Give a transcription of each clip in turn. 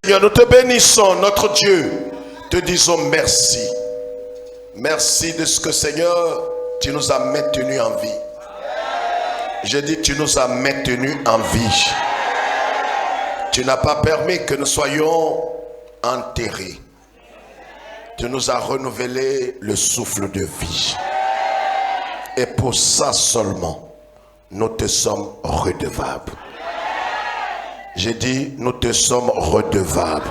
Seigneur, nous te bénissons, notre Dieu. Te disons merci. Merci de ce que, Seigneur, tu nous as maintenus en vie. Je dis, tu nous as maintenus en vie. Tu n'as pas permis que nous soyons enterrés. Tu nous as renouvelé le souffle de vie. Et pour ça seulement, nous te sommes redevables. J'ai dit, nous te sommes redevables.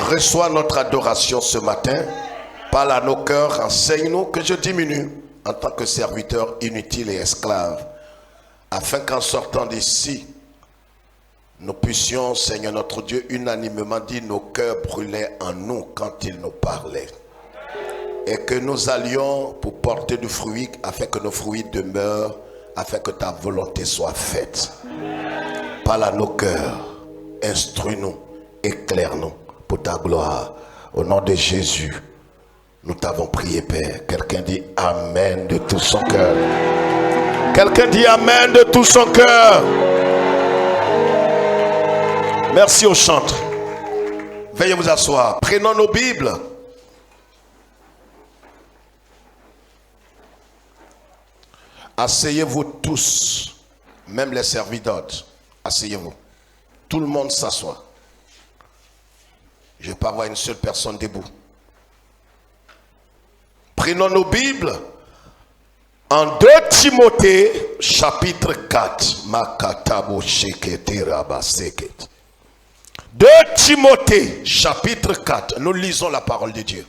Reçois notre adoration ce matin. Parle à nos cœurs, enseigne-nous que je diminue en tant que serviteur inutile et esclave, afin qu'en sortant d'ici, nous puissions, Seigneur notre Dieu, unanimement dire nos cœurs brûlaient en nous quand il nous parlait. Et que nous allions pour porter du fruit, afin que nos fruits demeurent, afin que ta volonté soit faite. Parle à nos cœurs, instruis-nous, éclaire-nous pour ta gloire. Au nom de Jésus, nous t'avons prié, Père. Quelqu'un dit Amen de tout son cœur. Quelqu'un dit Amen de tout son cœur. Merci au chantre. Veuillez vous asseoir. Prenons nos Bibles. Asseyez-vous tous, même les serviteurs. Asseyez-vous. Tout le monde s'assoit. Je ne vais pas voir une seule personne debout. Prenons nos Bibles en 2 Timothée chapitre 4. 2 Timothée chapitre 4. Nous lisons la parole de Dieu.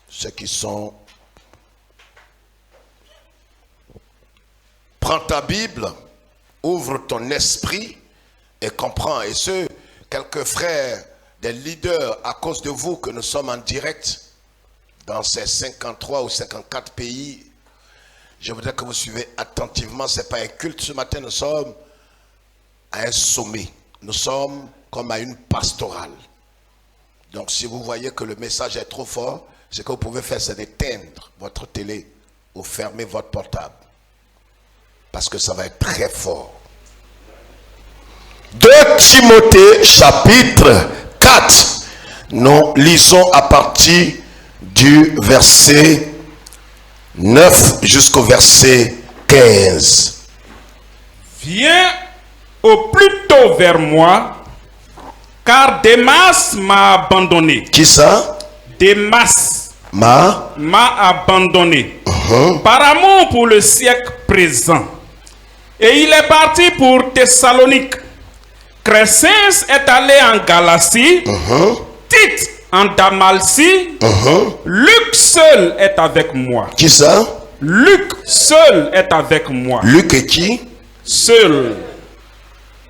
Ceux qui sont... Prends ta Bible, ouvre ton esprit et comprends. Et ceux, quelques frères, des leaders, à cause de vous que nous sommes en direct dans ces 53 ou 54 pays, je voudrais que vous suivez attentivement. Ce n'est pas un culte ce matin, nous sommes à un sommet. Nous sommes comme à une pastorale. Donc si vous voyez que le message est trop fort, ce que vous pouvez faire, c'est d'éteindre votre télé ou fermer votre portable. Parce que ça va être très fort. 2 Timothée chapitre 4. Nous lisons à partir du verset 9 jusqu'au verset 15. Viens au plus tôt vers moi, car Démas m'a abandonné. Qui ça? Démas m'a abandonné par amour pour le siècle présent. Et il est parti pour Thessalonique. Crescens est allé en Galatie. Tite en Dalmatie. Luc seul est avec moi. Qui ça? Luc seul est avec moi. Luc et qui? Seul.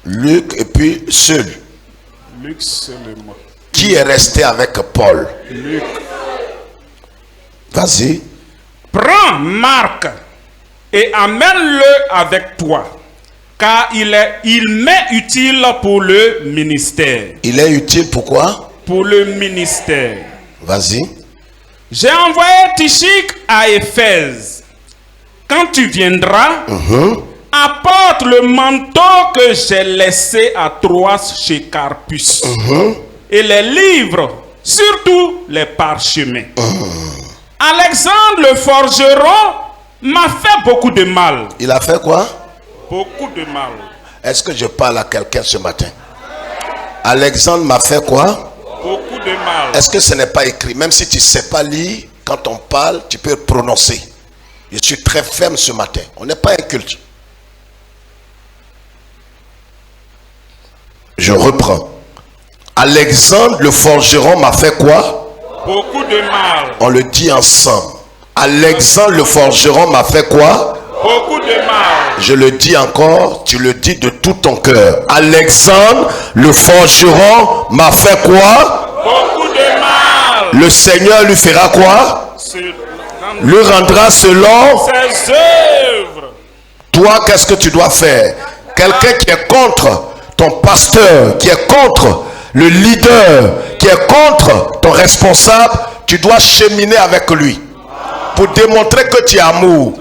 Luc et puis seul. Luc seul et moi. Qui est resté avec Paul? Luc. Vas-y. Prends Marc et amène-le avec toi, car il m'est utile pour le ministère. Il est utile pourquoi? Pour le ministère. Vas-y. J'ai envoyé Tychique à Éphèse. Quand tu viendras, apporte le manteau que j'ai laissé à Troas chez Carpus. Et les livres, surtout les parchemins. Alexandre le forgeron m'a fait beaucoup de mal. Il a fait quoi? Beaucoup de mal. Est-ce que je parle à quelqu'un ce matin? Alexandre m'a fait quoi? Beaucoup de mal. Est-ce que ce n'est pas écrit? Même si tu ne sais pas lire, quand on parle, tu peux prononcer. Je suis très ferme ce matin. On n'est pas un culte. Je reprends. Alexandre le forgeron m'a fait quoi? Beaucoup de mal. On le dit ensemble. Alexandre le forgeron m'a fait quoi? Beaucoup de mal. Je le dis encore, tu le dis de tout ton cœur. Alexandre le forgeron m'a fait quoi? Beaucoup de mal. Le Seigneur lui fera quoi? Lui rendra selon ses œuvres. Toi, qu'est-ce que tu dois faire? Quelqu'un qui est contre ton pasteur, qui est contre le leader, qui est contre ton responsable, tu dois cheminer avec lui pour démontrer que tu es amour.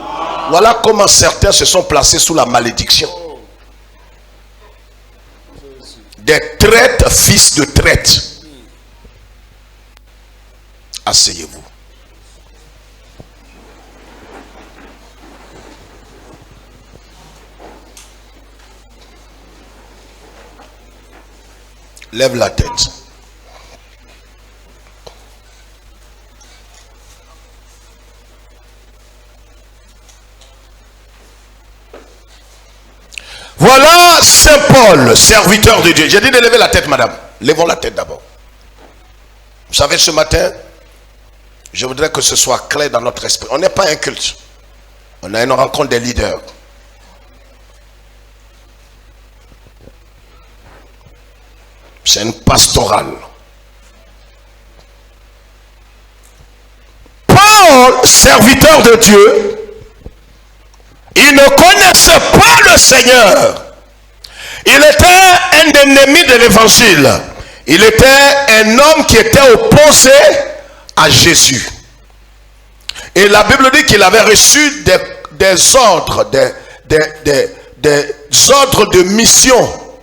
Voilà comment certains se sont placés sous la malédiction. des traites, fils de traite. Asseyez-vous. Lève la tête. Voilà Saint Paul, serviteur de Dieu. J'ai dit de lever la tête, madame. Levons la tête d'abord. Vous savez, ce matin, je voudrais que ce soit clair dans notre esprit. On n'est pas un culte. On a une rencontre des leaders. C'est une pastorale. Paul, serviteur de Dieu, il ne connaissait pas le Seigneur. Il était un ennemi de l'évangile. Il était un homme qui était opposé à Jésus. Et la Bible dit qu'il avait reçu des ordres, des ordres de mission.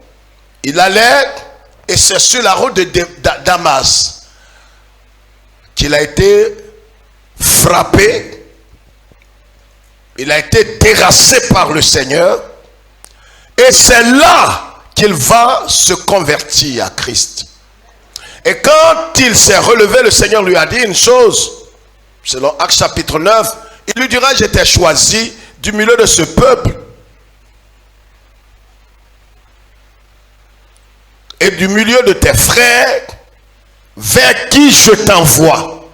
Il allait, et c'est sur la route de Damas qu'il a été frappé. Il a été terrassé par le Seigneur. Et c'est là qu'il va se convertir à Christ. Et quand il s'est relevé, le Seigneur lui a dit une chose. Selon Actes chapitre 9, il lui dira: je t'ai choisi du milieu de ce peuple et du milieu de tes frères vers qui je t'envoie,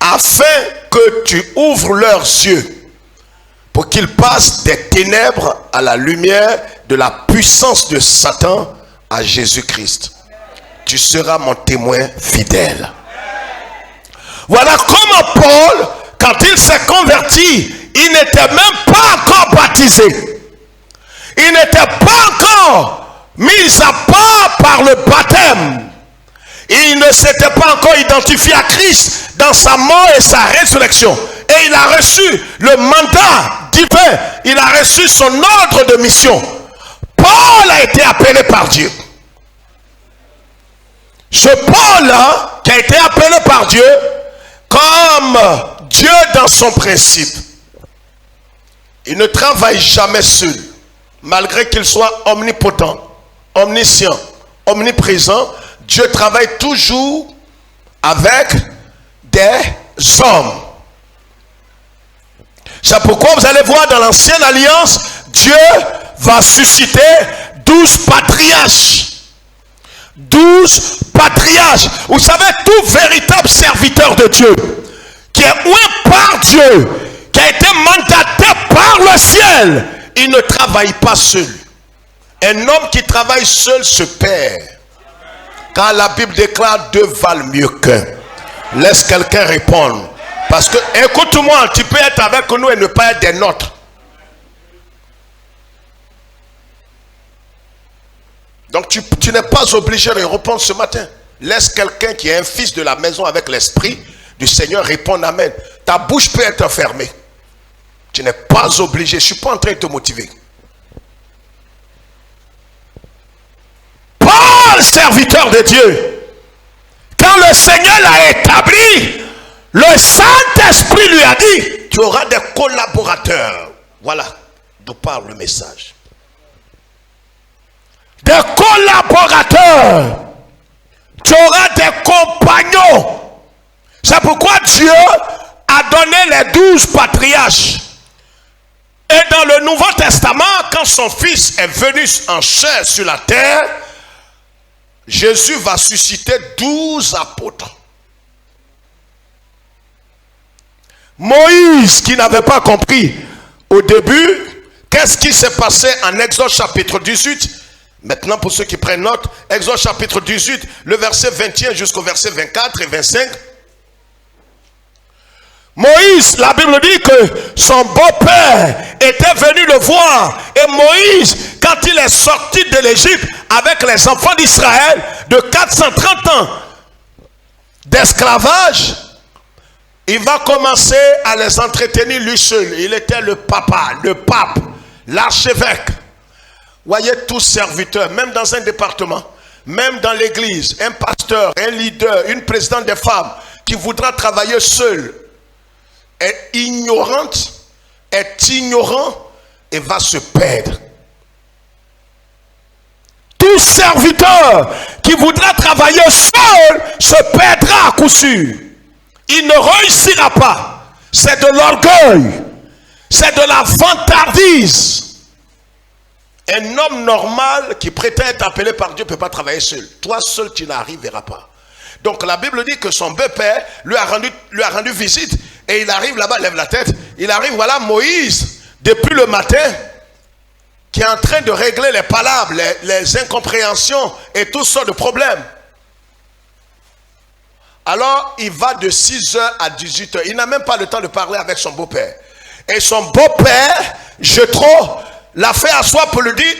afin que tu ouvres leurs yeux pour qu'ils passent des ténèbres à la lumière de la puissance de Satan à Jésus-Christ. Tu seras mon témoin fidèle. Voilà comment Paul, quand il s'est converti, il n'était même pas encore baptisé. Il n'était pas encore mis à part par le baptême. Il ne s'était pas encore identifié à Christ dans sa mort et sa résurrection. Et il a reçu le mandat divin. Il a reçu son ordre de mission. Paul a été appelé par Dieu. Ce Paul-là, qui a été appelé par Dieu, comme Dieu dans son principe, il ne travaille jamais seul, malgré qu'il soit omnipotent, omniscient, omniprésent. Dieu travaille toujours avec des hommes. C'est pourquoi vous allez voir dans l'ancienne alliance, Dieu va susciter 12 patriarches. 12 patriarches. Vous savez, tout véritable serviteur de Dieu, qui est oint par Dieu, qui a été mandaté par le ciel, il ne travaille pas seul. Un homme qui travaille seul se perd. Quand la Bible déclare deux valent mieux qu'un, laisse quelqu'un répondre. Parce que, écoute-moi, tu peux être avec nous et ne pas être des nôtres. Donc tu n'es pas obligé de répondre ce matin. Laisse quelqu'un qui est un fils de la maison avec l'esprit du Seigneur répondre amen. Ta bouche peut être fermée. Tu n'es pas obligé. Je ne suis pas en train de te motiver. Paul, serviteur de Dieu, quand le Seigneur l'a établi, le Saint-Esprit lui a dit: tu auras des collaborateurs. Voilà d'où parle le message. Des collaborateurs. Tu auras des compagnons. C'est pourquoi Dieu a donné les 12 patriarches. Et dans le Nouveau Testament, quand son Fils est venu en chair sur la terre, Jésus va susciter 12 apôtres. Moïse, qui n'avait pas compris au début, qu'est-ce qui s'est passé en Exode chapitre 18? Maintenant, pour ceux qui prennent note, Exode chapitre 18, le verset 21 jusqu'au verset 24 et 25. Moïse, la Bible dit que son beau-père était venu le voir. Et Moïse, quand il est sorti de l'Égypte avec les enfants d'Israël de 430 ans d'esclavage, il va commencer à les entretenir lui seul. Il était le papa, le pape, l'archevêque. Voyez, tous serviteurs, même dans un département, même dans l'église, un pasteur, un leader, une présidente des femmes qui voudra travailler seul est ignorant et va se perdre. Tout serviteur qui voudra travailler seul se perdra à coup sûr. Il ne réussira pas. C'est de l'orgueil. C'est de la vantardise. Un homme normal qui prétend être appelé par Dieu ne peut pas travailler seul. Toi seul, tu n'arriveras pas. Donc la Bible dit que son beau-père lui a rendu visite. Et il arrive là-bas, lève la tête. Il arrive, voilà Moïse, depuis le matin, qui est en train de régler les palabres, les incompréhensions et toutes sortes de problèmes. Alors, il va de 6h à 18h. Il n'a même pas le temps de parler avec son beau-père. Et son beau-père, Jéthro, l'a fait asseoir pour lui dire,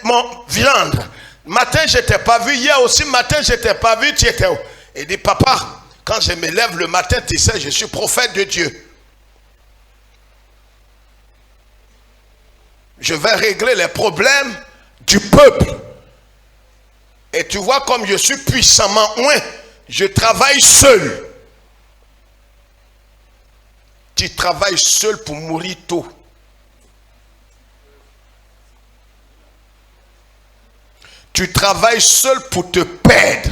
mon viande, matin je t'ai pas vu, hier aussi matin je t'ai pas vu, tu étais où? Il dit, papa, quand je me lève le matin, tu sais, je suis prophète de Dieu. Je vais régler les problèmes du peuple. Et tu vois comme je suis puissamment oint, je travaille seul. Tu travailles seul pour mourir tôt. Tu travailles seul pour te perdre.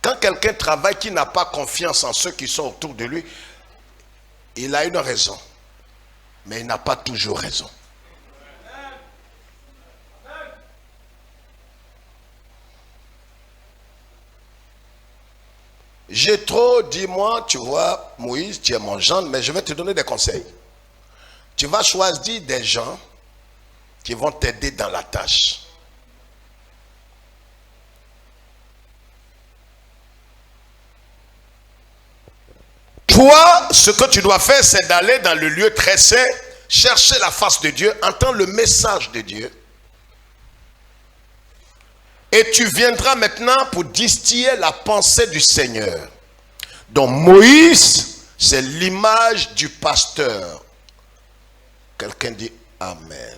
Quand quelqu'un travaille qui n'a pas confiance en ceux qui sont autour de lui, il a une raison. Mais il n'a pas toujours raison. Jéthro, dis-moi, tu vois, Moïse, tu es mon gendre, mais je vais te donner des conseils. Tu vas choisir des gens qui vont t'aider dans la tâche. Toi, ce que tu dois faire, c'est d'aller dans le lieu très saint, chercher la face de Dieu, entendre le message de Dieu. Et tu viendras maintenant pour distiller la pensée du Seigneur. Donc Moïse, c'est l'image du pasteur. Quelqu'un dit Amen.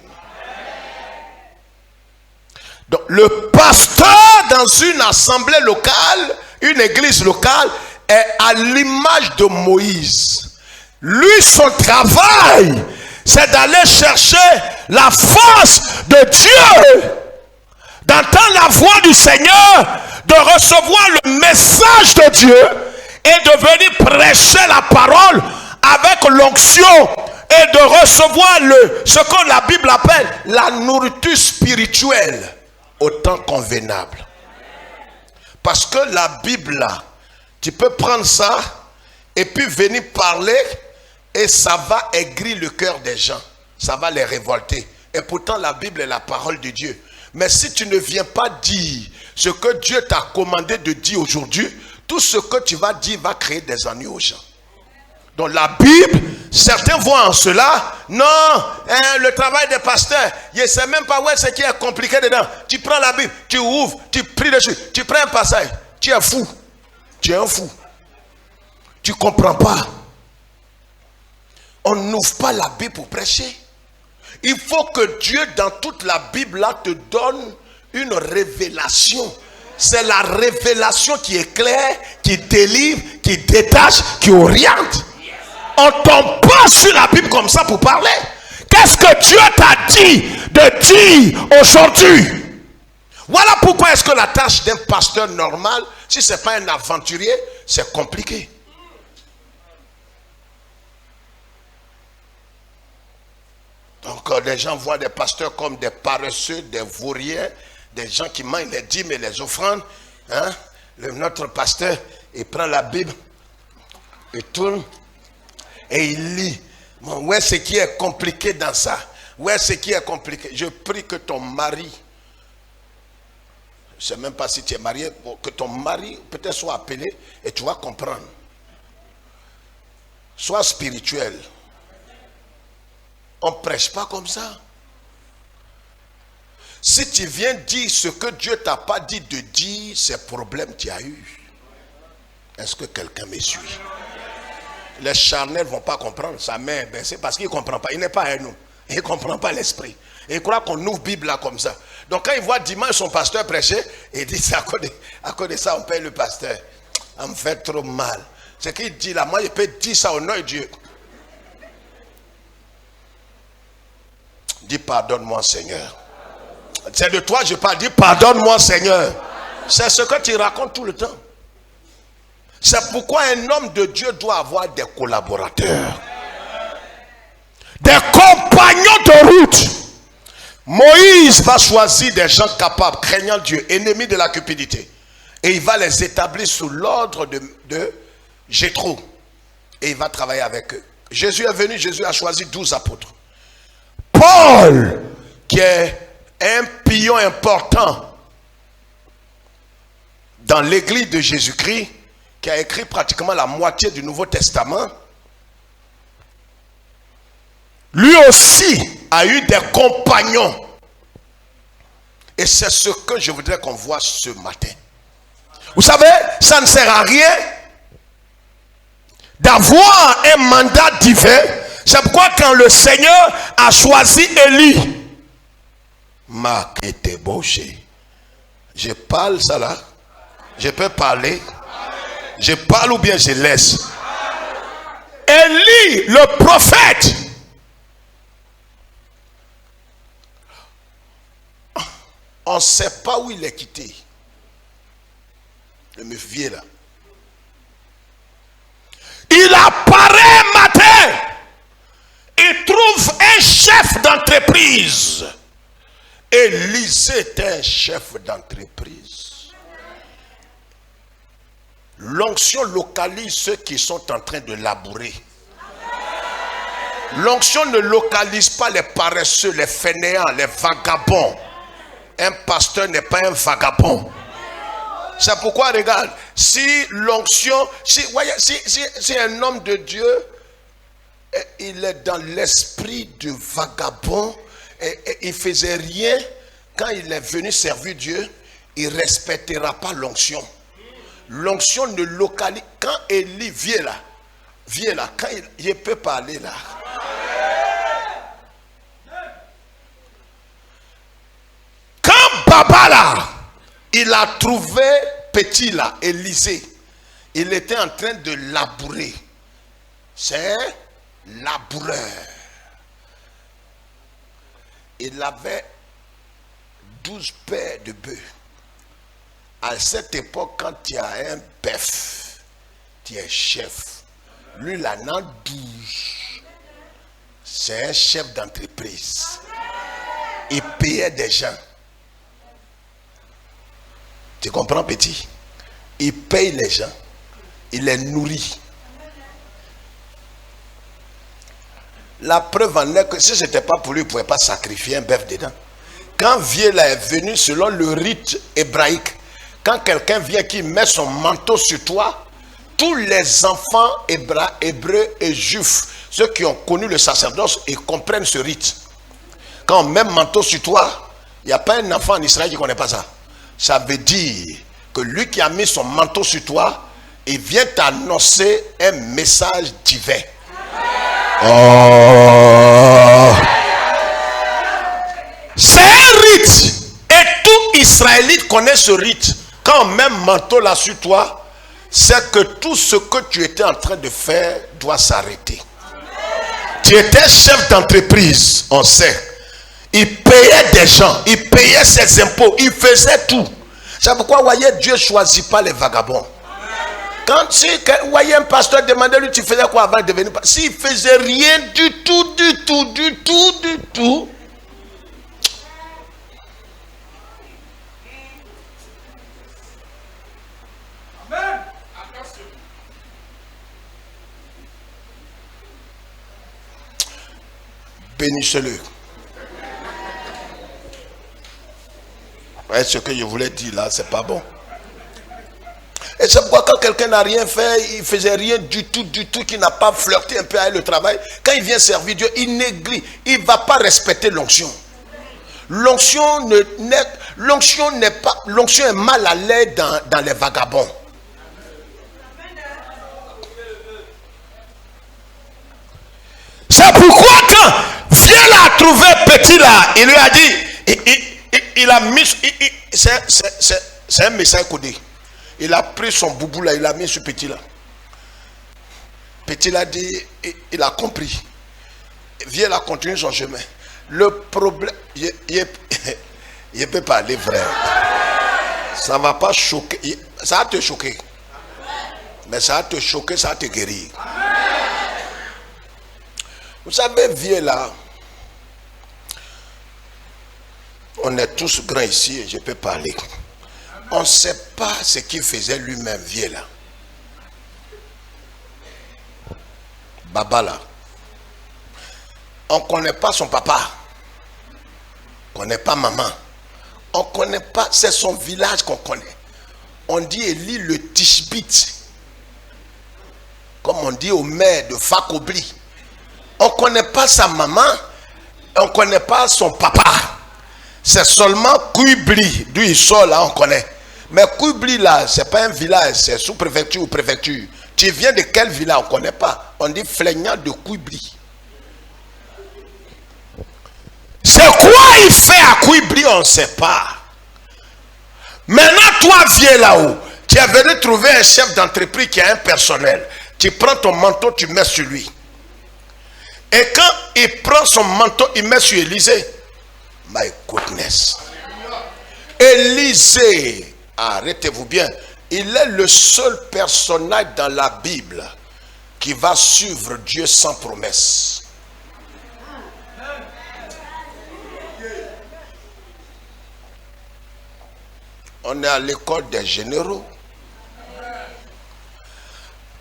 Donc le pasteur dans une assemblée locale, une église locale, est à l'image de Moïse. Lui, son travail, c'est d'aller chercher la face de Dieu, d'entendre la voix du Seigneur, de recevoir le message de Dieu et de venir prêcher la parole avec l'onction et de recevoir ce que la Bible appelle la nourriture spirituelle au temps convenable. Parce que la Bible là, tu peux prendre ça et puis venir parler et ça va aigrir le cœur des gens. Ça va les révolter. Et pourtant la Bible est la parole de Dieu. Mais si tu ne viens pas dire ce que Dieu t'a commandé de dire aujourd'hui, tout ce que tu vas dire va créer des ennuis aux gens. Donc la Bible, certains voient en cela, non, le travail des pasteurs, je ne sais même pas où est ce qui est compliqué dedans. Tu prends la Bible, tu ouvres, tu pries dessus, tu prends un passage, tu es fou. Tu es un fou. Tu ne comprends pas. On n'ouvre pas la Bible pour prêcher. Il faut que Dieu, dans toute la Bible, là, te donne une révélation. C'est la révélation qui éclaire, qui délivre, qui détache, qui oriente. On ne tombe pas sur la Bible comme ça pour parler. Qu'est-ce que Dieu t'a dit de dire aujourd'hui? Voilà pourquoi est-ce que la tâche d'un pasteur normal, si ce n'est pas un aventurier, c'est compliqué. Donc les gens voient des pasteurs comme des paresseux, des vauriens, des gens qui mangent les dîmes et les offrandes. Hein? Notre pasteur, il prend la Bible, il tourne et il lit. Bon, où est-ce qui est compliqué dans ça? Où est-ce qui est compliqué? Je prie que ton mari, je ne sais même pas si tu es marié, que ton mari peut-être soit appelé et tu vas comprendre. Sois spirituel. On ne prêche pas comme ça. Si tu viens dire ce que Dieu t'a pas dit de dire, c'est problème tu as eu. Est-ce que quelqu'un me suit? Les charnels ne vont pas comprendre. Sa mère, c'est parce qu'il ne comprend pas. Il n'est pas à nous. Il ne comprend pas l'esprit. Il croit qu'on ouvre Bible là comme ça. Donc quand il voit dimanche son pasteur prêcher, il dit c'est à cause de ça on paye le pasteur. Ça me fait trop mal. Ce qu'il dit là, moi je peux dire ça au nom de Dieu. Dis pardonne-moi Seigneur. C'est de toi je parle, dis pardonne-moi Seigneur. C'est ce que tu racontes tout le temps. C'est pourquoi un homme de Dieu doit avoir des collaborateurs. Des compagnons de route. Moïse va choisir des gens capables, craignant Dieu, ennemis de la cupidité. Et il va les établir sous l'ordre de Jéthro. Et il va travailler avec eux. Jésus est venu, Jésus a choisi 12 apôtres. Paul, qui est un pion important dans l'église de Jésus-Christ, qui a écrit pratiquement la moitié du Nouveau Testament, lui aussi a eu des compagnons. Et c'est ce que je voudrais qu'on voit ce matin. Vous savez, ça ne sert à rien d'avoir un mandat divin. C'est pourquoi quand le Seigneur a choisi Élie, Marc était bouché. Je parle ça là. Je peux parler. Je parle ou bien je laisse. Élie, le prophète. On ne sait pas où il est quitté. Le vieux là. Il apparaît un matin. Il trouve un chef d'entreprise. Élisée était un chef d'entreprise. L'onction localise ceux qui sont en train de labourer. L'onction ne localise pas les paresseux, les fainéants, les vagabonds. Un pasteur n'est pas un vagabond. C'est pourquoi, regarde, si l'onction, si un homme de Dieu, il est dans l'esprit de vagabond, et il ne faisait rien, quand il est venu servir Dieu, il ne respectera pas l'onction. L'onction ne localise. Quand Élie vient là, quand il peut parler là. Quand Baba là, il a trouvé petit là, Élisée, il était en train de labourer. C'est laboureur. Il avait 12 paires de bœufs. À cette époque, quand tu as un bœuf, tu es chef. Lui, il en a 12. C'est un chef d'entreprise. Il payait des gens. Tu comprends, petit? Il paye les gens. Il les nourrit. La preuve en est que si ce n'était pas pour lui, il ne pouvait pas sacrifier un bœuf dedans. Quand Viela est venu selon le rite hébraïque, quand quelqu'un vient qui met son manteau sur toi, tous les enfants hébreux et juifs, ceux qui ont connu le sacerdoce, ils comprennent ce rite. Quand on met un manteau sur toi, il n'y a pas un enfant en Israël qui ne connaît pas ça. Ça veut dire que lui qui a mis son manteau sur toi, il vient t'annoncer un message divin. Oh. C'est un rite. Et tout Israélite connaît ce rite. Quand on met un manteau là sur toi, c'est que tout ce que tu étais en train de faire doit s'arrêter. Tu étais chef d'entreprise, on sait. Il payait des gens, il payait ses impôts, il faisait tout. C'est pourquoi, voyez, Dieu ne choisit pas les vagabonds. Quand vous voyez un pasteur demander lui, tu faisais quoi avant de devenir pasteur? S'il ne faisait rien du tout. Amen. Bénissez-le. Ouais, ce que je voulais dire là, c'est pas bon. Et c'est pourquoi quand quelqu'un n'a rien fait, il faisait rien du tout, qu'il n'a pas flirté un peu avec le travail, quand il vient servir Dieu, il néglige, il ne va pas respecter l'onction. L'onction n'est pas, l'onction est mal à l'aise dans les vagabonds. C'est pourquoi quand vient a trouvé petit là, il lui a dit, il a mis, c'est un message codé. Il a pris son boubou là, il a mis sur petit là. Petit là dit, il a compris. Viens là, continue son chemin. Le problème, il peut parler vrai. Ça ne va pas choquer. Ça va te choquer. Mais ça va te choquer, ça va te guérir. Vous savez, viens là. On est tous grands ici et je peux parler. On ne sait pas ce qu'il faisait lui-même, viens là. Baba là. On ne connaît pas son papa. On ne connaît pas maman. On ne connaît pas, c'est son village qu'on connaît. On dit Élie le Tishbite. Comme on dit au maire de Fakobli. On ne connaît pas sa maman. On ne connaît pas son papa. C'est seulement Kouibli. D'où il sort là, on connaît. Mais Kouibli là, ce n'est pas un village. C'est sous-préfecture ou préfecture. Tu viens de quel village? On ne connaît pas. On dit Flaignant de Kouibli. C'est quoi il fait à Kouibli? On ne sait pas. Maintenant, toi, viens là-haut. Tu es venu trouver un chef d'entreprise qui a un personnel. Tu prends ton manteau, tu mets sur lui. Et quand il prend son manteau, il met sur Élisée. My goodness. Élisée, arrêtez-vous bien, il est le seul personnage dans la Bible qui va suivre Dieu sans promesse. On est à l'école des généraux.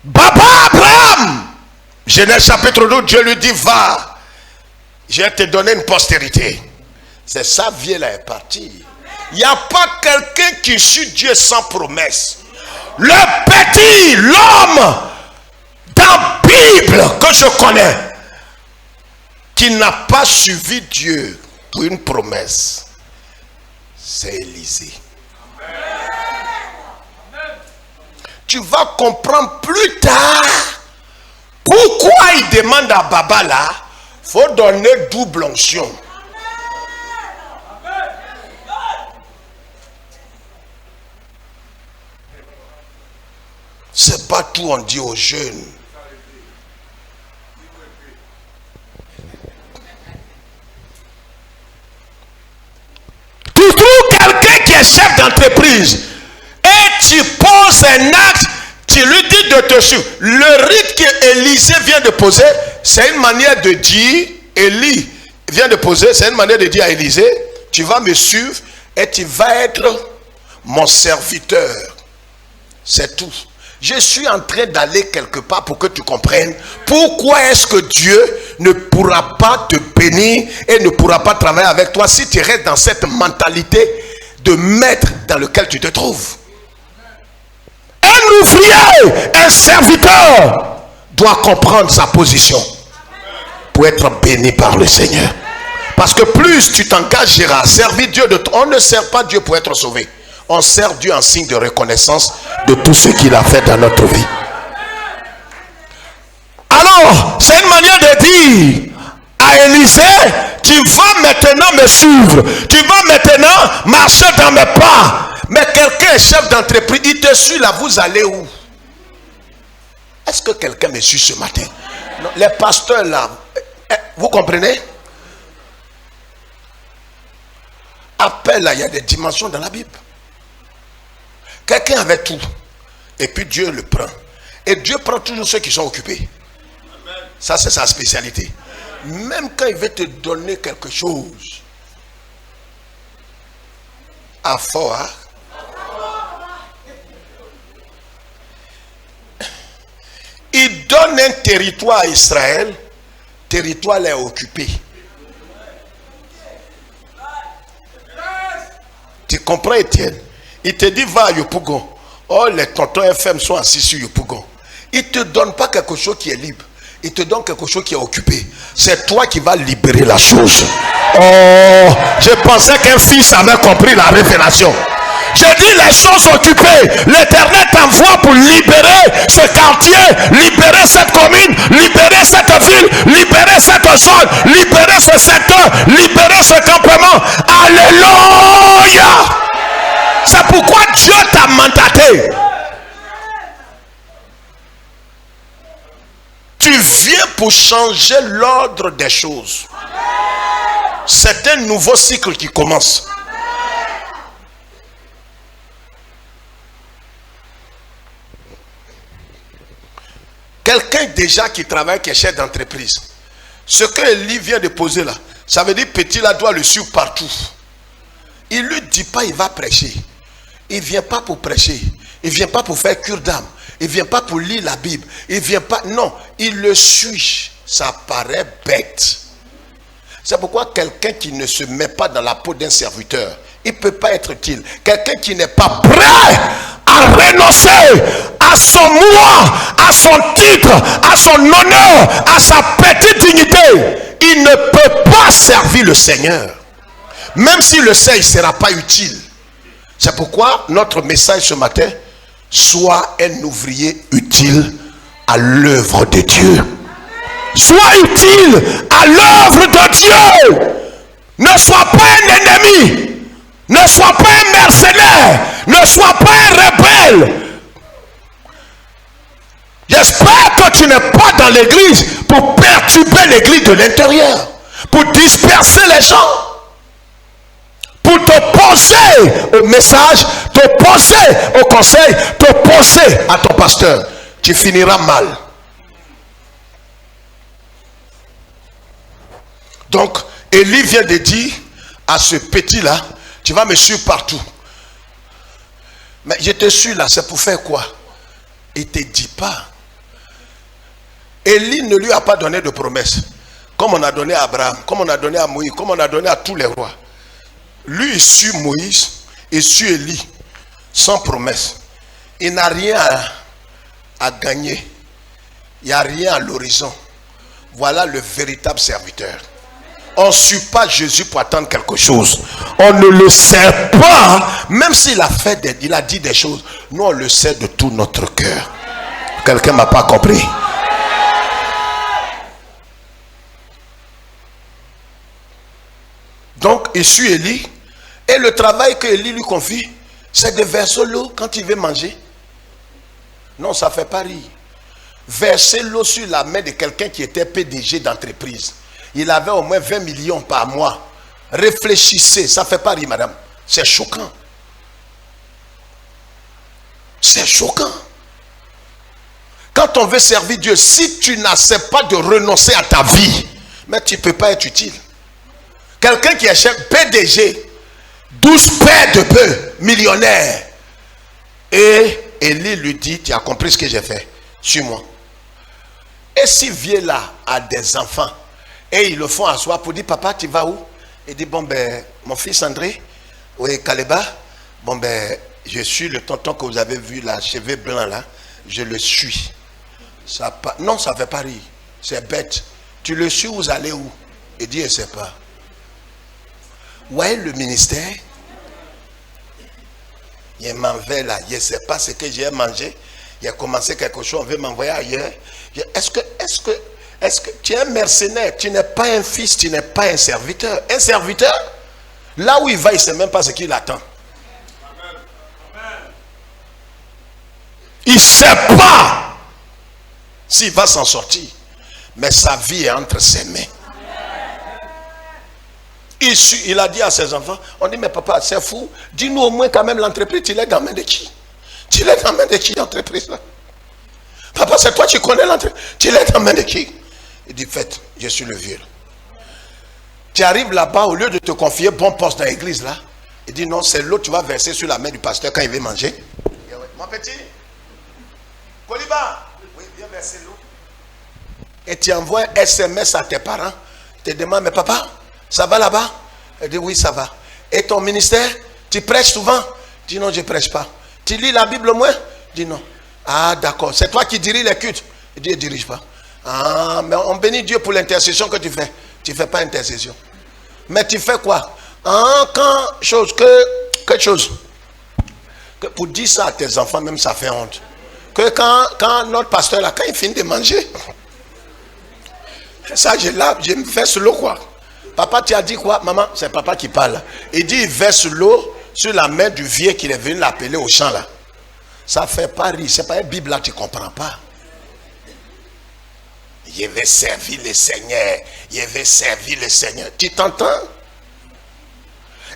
Baba Abraham, Genèse chapitre 12, Dieu lui dit, va, je vais te donner une postérité. C'est ça, vie là est parti. Il n'y a pas quelqu'un qui suit Dieu sans promesse. Le petit, l'homme dans la Bible que je connais, qui n'a pas suivi Dieu pour une promesse, c'est Élisée. Tu vas comprendre plus tard pourquoi il demande à Baba là, il faut donner double onction. C'est pas tout on dit aux jeunes. Tu trouves quelqu'un qui est chef d'entreprise et tu poses un acte, tu lui dis de te suivre. Le rite que Élisée vient de poser, c'est une manière de dire, Élie vient de poser, c'est une manière de dire à Élisée, tu vas me suivre et tu vas être mon serviteur. C'est tout. Je suis en train d'aller quelque part pour que tu comprennes pourquoi est-ce que Dieu ne pourra pas te bénir et ne pourra pas travailler avec toi si tu restes dans cette mentalité de maître dans lequel tu te trouves. Un ouvrier, un serviteur doit comprendre sa position pour être béni par le Seigneur. Parce que plus tu t'engageras à servir Dieu, on ne sert pas Dieu pour être sauvé. On sert Dieu en signe de reconnaissance de tout ce qu'il a fait dans notre vie. Alors, c'est une manière de dire à Élisée, tu vas maintenant me suivre. Tu vas maintenant marcher dans mes pas. Mais quelqu'un est chef d'entreprise, il te suit là, vous allez où? Est-ce que quelqu'un me suit ce matin? Non, les pasteurs là, vous comprenez? Appel là, il y a des dimensions dans la Bible. Quelqu'un avait tout. Et puis Dieu le prend. Et Dieu prend toujours ceux qui sont occupés. Ça, c'est sa spécialité. Même quand il veut te donner quelque chose. À fort, hein? Il donne un territoire à Israël. Le territoire est occupé. Tu comprends, Étienne? Il te dit, va à Yopougon. Oh, les tontons FM sont assis sur Yopougon. Il ne te donne pas quelque chose qui est libre. Il te donne quelque chose qui est occupé. C'est toi qui vas libérer la chose. Oh, je pensais qu'un fils avait compris la révélation. Je dis les choses occupées. L'Éternel t'envoie pour libérer ce quartier, libérer cette commune, libérer cette ville, libérer cette zone, libérer ce secteur, libérer ce campement. Alléluia. C'est pourquoi Dieu t'a mandaté. Tu viens pour changer l'ordre des choses. C'est un nouveau cycle qui commence. Quelqu'un déjà qui travaille, qui est chef d'entreprise. Ce que Élie vient de poser là, ça veut dire petit là doit le suivre partout. Il ne lui dit pas il va prêcher. Il ne vient pas pour prêcher. Il ne vient pas pour faire cure d'âme. Il ne vient pas pour lire la Bible. Il ne vient pas. Non, il le suit. Ça paraît bête. C'est pourquoi quelqu'un qui ne se met pas dans la peau d'un serviteur, il ne peut pas être utile. Quelqu'un qui n'est pas prêt à renoncer à son moi, à son titre, à son honneur, à sa petite dignité, il ne peut pas servir le Seigneur. Même s'il le sait, il ne sera pas utile. C'est pourquoi notre message ce matin, sois un ouvrier utile à l'œuvre de Dieu. Sois utile à l'œuvre de Dieu. Ne sois pas un ennemi. Ne sois pas un mercenaire. Ne sois pas un rebelle. J'espère que tu n'es pas dans l'église pour perturber l'église de l'intérieur, pour disperser les gens, pour t'opposer au message, t'opposer au conseil, t'opposer à ton pasteur. Tu finiras mal. Donc, Élie vient de dire à ce petit-là, tu vas me suivre partout. Mais je te suis là, c'est pour faire quoi? Il ne te dit pas. Élie ne lui a pas donné de promesse. Comme on a donné à Abraham, comme on a donné à Moïse, comme on a donné à tous les rois. Lui, il suit Moïse et suit Élie sans promesse. Il n'a rien à gagner. Il n'y a rien à l'horizon. Voilà le véritable serviteur. On ne suit pas Jésus pour attendre quelque chose. On ne le sert pas, même s'il a il a dit des choses. Nous, on le sait de tout notre cœur. Quelqu'un ne m'a pas compris. Donc, il suit Élie. Et le travail que Élie lui confie, c'est de verser l'eau quand il veut manger. Non, ça ne fait pas rire. Verser l'eau sur la main de quelqu'un qui était PDG d'entreprise. Il avait au moins 20 millions par mois. Réfléchissez, ça ne fait pas rire, madame. C'est choquant. C'est choquant. Quand on veut servir Dieu, si tu n'acceptes pas de renoncer à ta vie, mais tu ne peux pas être utile. Quelqu'un qui est chef PDG, 12 paires de bœufs, millionnaire. Et Élie lui dit, tu as compris ce que j'ai fait, suis-moi. Et si vieux là a des enfants, et ils le font asseoir pour dire, papa, tu vas où? Il dit, bon ben, mon fils André, oui, Kaleba, bon ben, je suis le tonton que vous avez vu là, cheveux blancs là, je le suis. Ça, non, ça ne fait pas rire, c'est bête. Tu le suis, vous allez où? Il dit, je ne sais pas. Ouais, le ministère, il m'en va là, je ne sais pas ce que j'ai mangé, il a commencé quelque chose, on veut m'envoyer ailleurs. Est-ce que tu es un mercenaire? Tu n'es pas un fils, tu n'es pas un serviteur. Un serviteur, là où il va, il ne sait même pas ce qu'il attend. Il ne sait pas s'il va s'en sortir. Mais sa vie est entre ses mains. Il a dit à ses enfants, on dit, mais papa, c'est fou. Dis-nous au moins quand même l'entreprise, tu l'es dans la main de qui? Tu l'es dans la main de qui l'entreprise là? Papa, c'est toi qui connais l'entreprise. Tu l'es dans la main de qui? Il dit, faites, je suis le vieux. Tu arrives là-bas, au lieu de te confier bon poste dans l'église là, il dit, non, c'est l'eau, tu vas verser sur la main du pasteur quand il veut manger. Mon petit, Koliba, oui, viens verser l'eau. Et tu envoies un SMS à tes parents, tu te demandes, mais papa, ça va là-bas? Il dit, oui, ça va. Et ton ministère, tu prêches souvent? Il dit, non, je ne prêche pas. Tu lis la Bible au moins? Il dit, non. Ah, d'accord. C'est toi qui diriges les cultes? Il dit, je ne dirige pas. Ah, mais on bénit Dieu pour l'intercession que tu fais. Tu ne fais pas intercession. Mais tu fais quoi? Ah, quelque chose. Que pour dire ça à tes enfants, même ça fait honte. Que quand notre pasteur, là, quand il finit de manger, Ça, je me verse l'eau quoi. Papa, tu as dit quoi? Maman, c'est papa qui parle. Il dit, il verse l'eau sur la main du vieux qui est venu l'appeler au champ là. Ça fait pas rire. C'est pas une Bible là, tu ne comprends pas. Je vais servir le Seigneur. Je vais servir le Seigneur. Tu t'entends?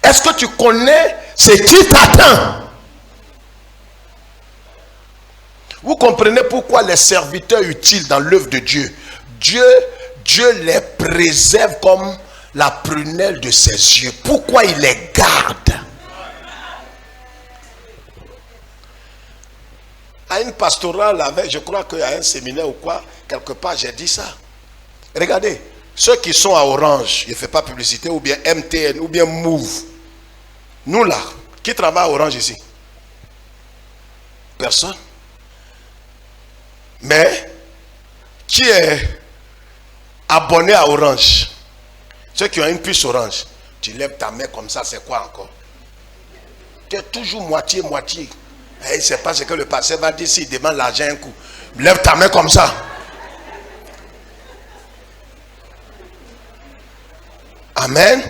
Est-ce que tu connais ce qui t'attend? Vous comprenez pourquoi les serviteurs utiles dans l'œuvre de Dieu, Dieu les préserve comme la prunelle de ses yeux. Pourquoi il les garde? À une pastorale, avec, je crois qu'à un séminaire ou quoi, quelque part, j'ai dit ça. Regardez, ceux qui sont à Orange, je ne fais pas publicité, ou bien MTN, ou bien Move. Nous là, qui travaille à Orange ici? Personne. Mais, qui est abonné à Orange? Ceux qui ont une puce Orange, tu lèves ta main comme ça, c'est quoi encore? Tu es toujours moitié-moitié. Il ne sait pas ce que le pasteur va dire s'il demande l'argent un coup. Lève ta main comme ça. Amen.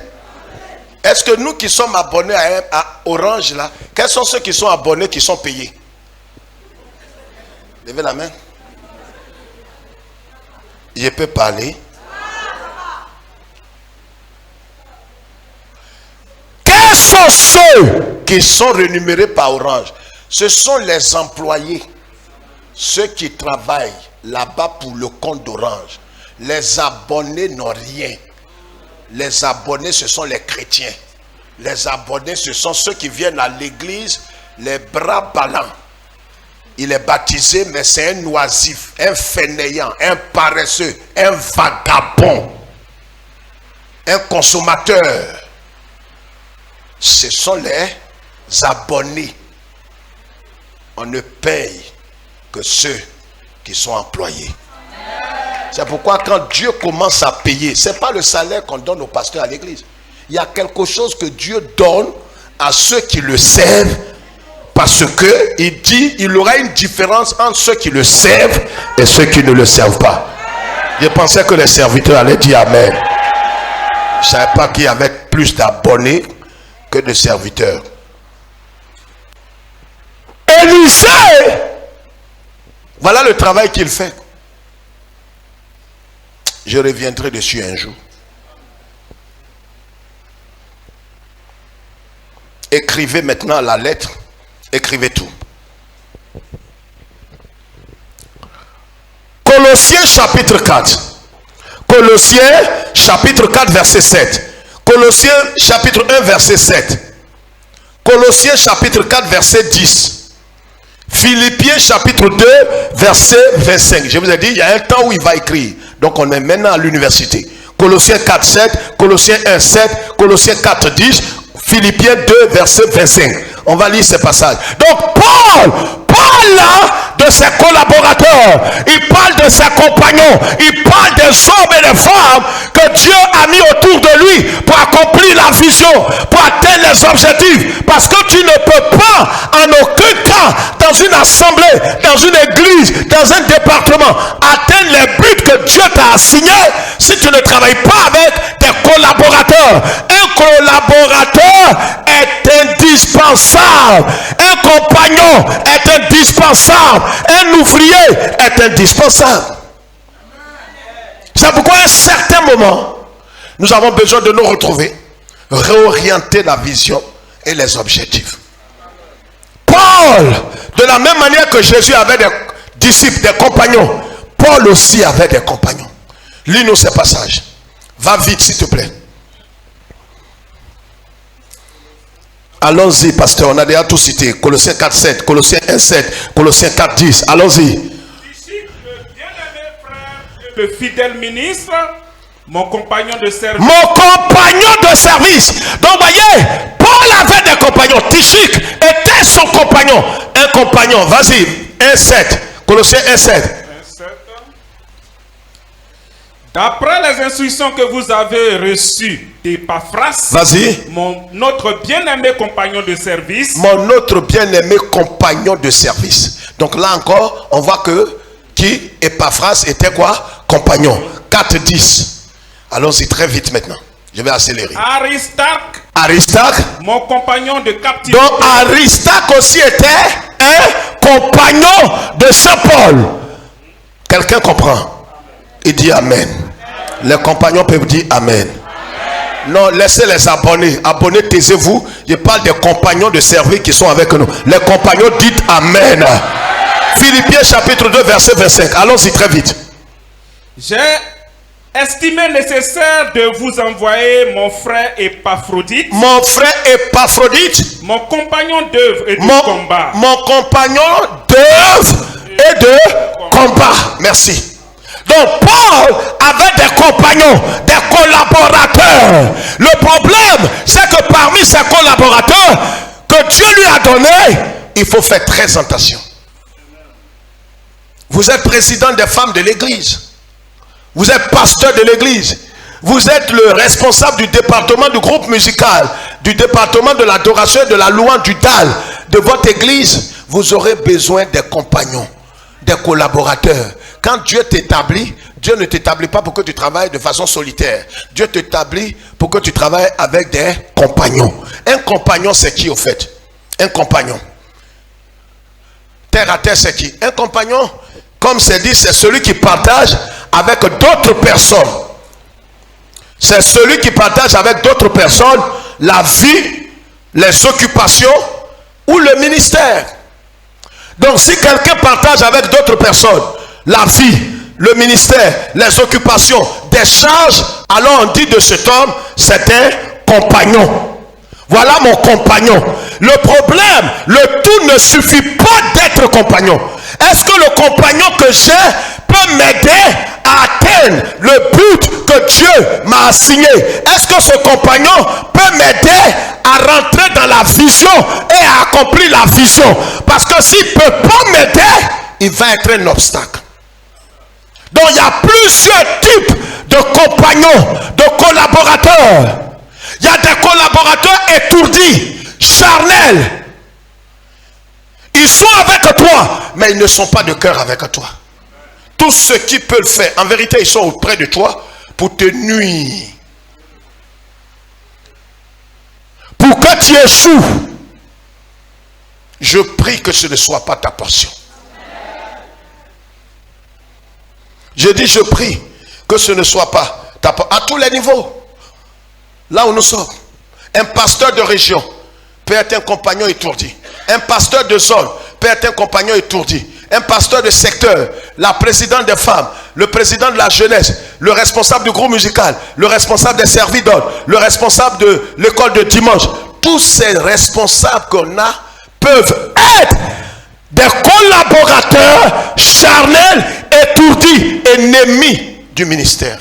Est-ce que nous qui sommes abonnés à Orange là, quels sont ceux qui sont abonnés qui sont payés? Levez la main. Je peux parler. Quels sont ceux qui sont rémunérés par Orange? Ce sont les employés, ceux qui travaillent là-bas pour le compte d'Orange. Les abonnés n'ont rien. Les abonnés, ce sont les chrétiens. Les abonnés, ce sont ceux qui viennent à l'église, les bras ballants. Il est baptisé, mais c'est un oisif, un fainéant, un paresseux, un vagabond, un consommateur. Ce sont les abonnés. On ne paye que ceux qui sont employés. C'est pourquoi quand Dieu commence à payer, ce n'est pas le salaire qu'on donne aux pasteurs à l'église. Il y a quelque chose que Dieu donne à ceux qui le servent, parce qu'il dit il y aura une différence entre ceux qui le servent et ceux qui ne le servent pas. Je pensais que les serviteurs allaient dire Amen. Je ne savais pas qu'il y avait plus d'abonnés que de serviteurs. Élisée, voilà le travail qu'il fait. Je reviendrai dessus un jour. Écrivez maintenant la lettre. Écrivez tout. Colossiens chapitre 4. Colossiens chapitre 4 verset 7. Colossiens chapitre 1 verset 7. Colossiens chapitre 4 verset 10. Philippiens chapitre 2 verset 25. Je vous ai dit, il y a un temps où il va écrire. Donc on est maintenant à l'université. Colossiens 4 7, Colossiens 1 7, Colossiens 4 10, Philippiens 2 verset 25. On va lire ces passages. Donc Paul parle là de ses collaborateurs, il parle de ses compagnons, il parle des hommes et des femmes que Dieu a mis autour de lui pour accomplir la vision, pour atteindre les objectifs. Parce que tu ne peux pas en aucun cas dans une assemblée, dans une église, dans un département atteindre les buts que Dieu t'a assignés si tu ne travailles pas avec tes collaborateurs. Un collaborateur est indispensable. Un compagnon est indispensable. Un ouvrier est indispensable. C'est pourquoi à un certain moment, nous avons besoin de nous retrouver, réorienter la vision et les objectifs. Paul, de la même manière que Jésus avait des disciples, des compagnons, Paul aussi avait des compagnons. Lis-nous ces passages. Va vite, s'il te plaît. Allons-y, pasteur. On a déjà tout cité. Colossiens 4, 7, Colossiens 1, 7, Colossiens 4, 10. Allons-y. Le bien-aimé frère, le fidèle ministre, mon compagnon de service. Mon compagnon de service. Donc, voyez, Paul avait des compagnons. Tychique était son compagnon. Un compagnon. Vas-y. 1, 7. Colossiens 1, 7. D'après les instructions que vous avez reçues d'Épaphras, notre bien-aimé compagnon de service. Mon autre bien-aimé compagnon de service. Donc là encore, on voit que qui Épaphras était quoi? Compagnon. 4:10. Allons-y très vite maintenant. Je vais accélérer. Aristarque, mon compagnon de captivité. Donc Aristarque aussi était un compagnon de Saint Paul. Quelqu'un comprend? Il dit Amen. Les compagnons peuvent dire Amen. Non, laissez les abonnés. Abonnés, taisez-vous. Je parle des compagnons de service qui sont avec nous. Les compagnons, dites Amen. Philippiens chapitre 2, verset 25. Allons-y très vite. J'ai estimé nécessaire de vous envoyer mon frère Épaphrodite. Mon frère Épaphrodite. Mon compagnon d'œuvre et de combat. Mon compagnon d'œuvre et de combat. Merci. Donc Paul avait des compagnons, des collaborateurs. Le problème, c'est que parmi ces collaborateurs que Dieu lui a donnés, il faut faire très attention. Vous êtes président des femmes de l'église. Vous êtes pasteur de l'église. Vous êtes le responsable du département du groupe musical, du département de l'adoration et de la louange du DAL de votre église. Vous aurez besoin des compagnons, des collaborateurs. Quand Dieu t'établit, Dieu ne t'établit pas pour que tu travailles de façon solitaire. Dieu t'établit pour que tu travailles avec des compagnons. Un compagnon, c'est qui au fait? Un compagnon. Terre à terre, c'est qui? Un compagnon, comme c'est dit, c'est celui qui partage avec d'autres personnes. C'est celui qui partage avec d'autres personnes la vie, les occupations ou le ministère. Donc si quelqu'un partage avec d'autres personnes la vie, le ministère, les occupations, des charges, alors on dit de cet homme, c'est un compagnon. Voilà mon compagnon. Le problème, le tout ne suffit pas d'être compagnon. Est-ce que le compagnon que j'ai peut m'aider à atteindre le but que Dieu m'a assigné? Est-ce que ce compagnon peut m'aider à rentrer dans la vision et à accomplir la vision? Parce que s'il ne peut pas m'aider, il va être un obstacle. Donc il y a plusieurs types de compagnons, de collaborateurs. Il y a des collaborateurs étourdis, charnels. Ils sont avec toi, mais ils ne sont pas de cœur avec toi. Tout ce qui peut le faire, en vérité, ils sont auprès de toi pour te nuire. Pour que tu échoues. Je prie que ce ne soit pas ta portion. Je dis, je prie que ce ne soit pas ta portion. À tous les niveaux. Là où nous sommes. Un pasteur de région peut être un compagnon étourdi. Un pasteur de zone peut être un compagnon étourdi. Un pasteur de secteur, la présidente des femmes, le président de la jeunesse, le responsable du groupe musical, le responsable des services d'ordre, le responsable de l'école de dimanche. Tous ces responsables qu'on a peuvent être des collaborateurs charnels, étourdis, ennemis du ministère.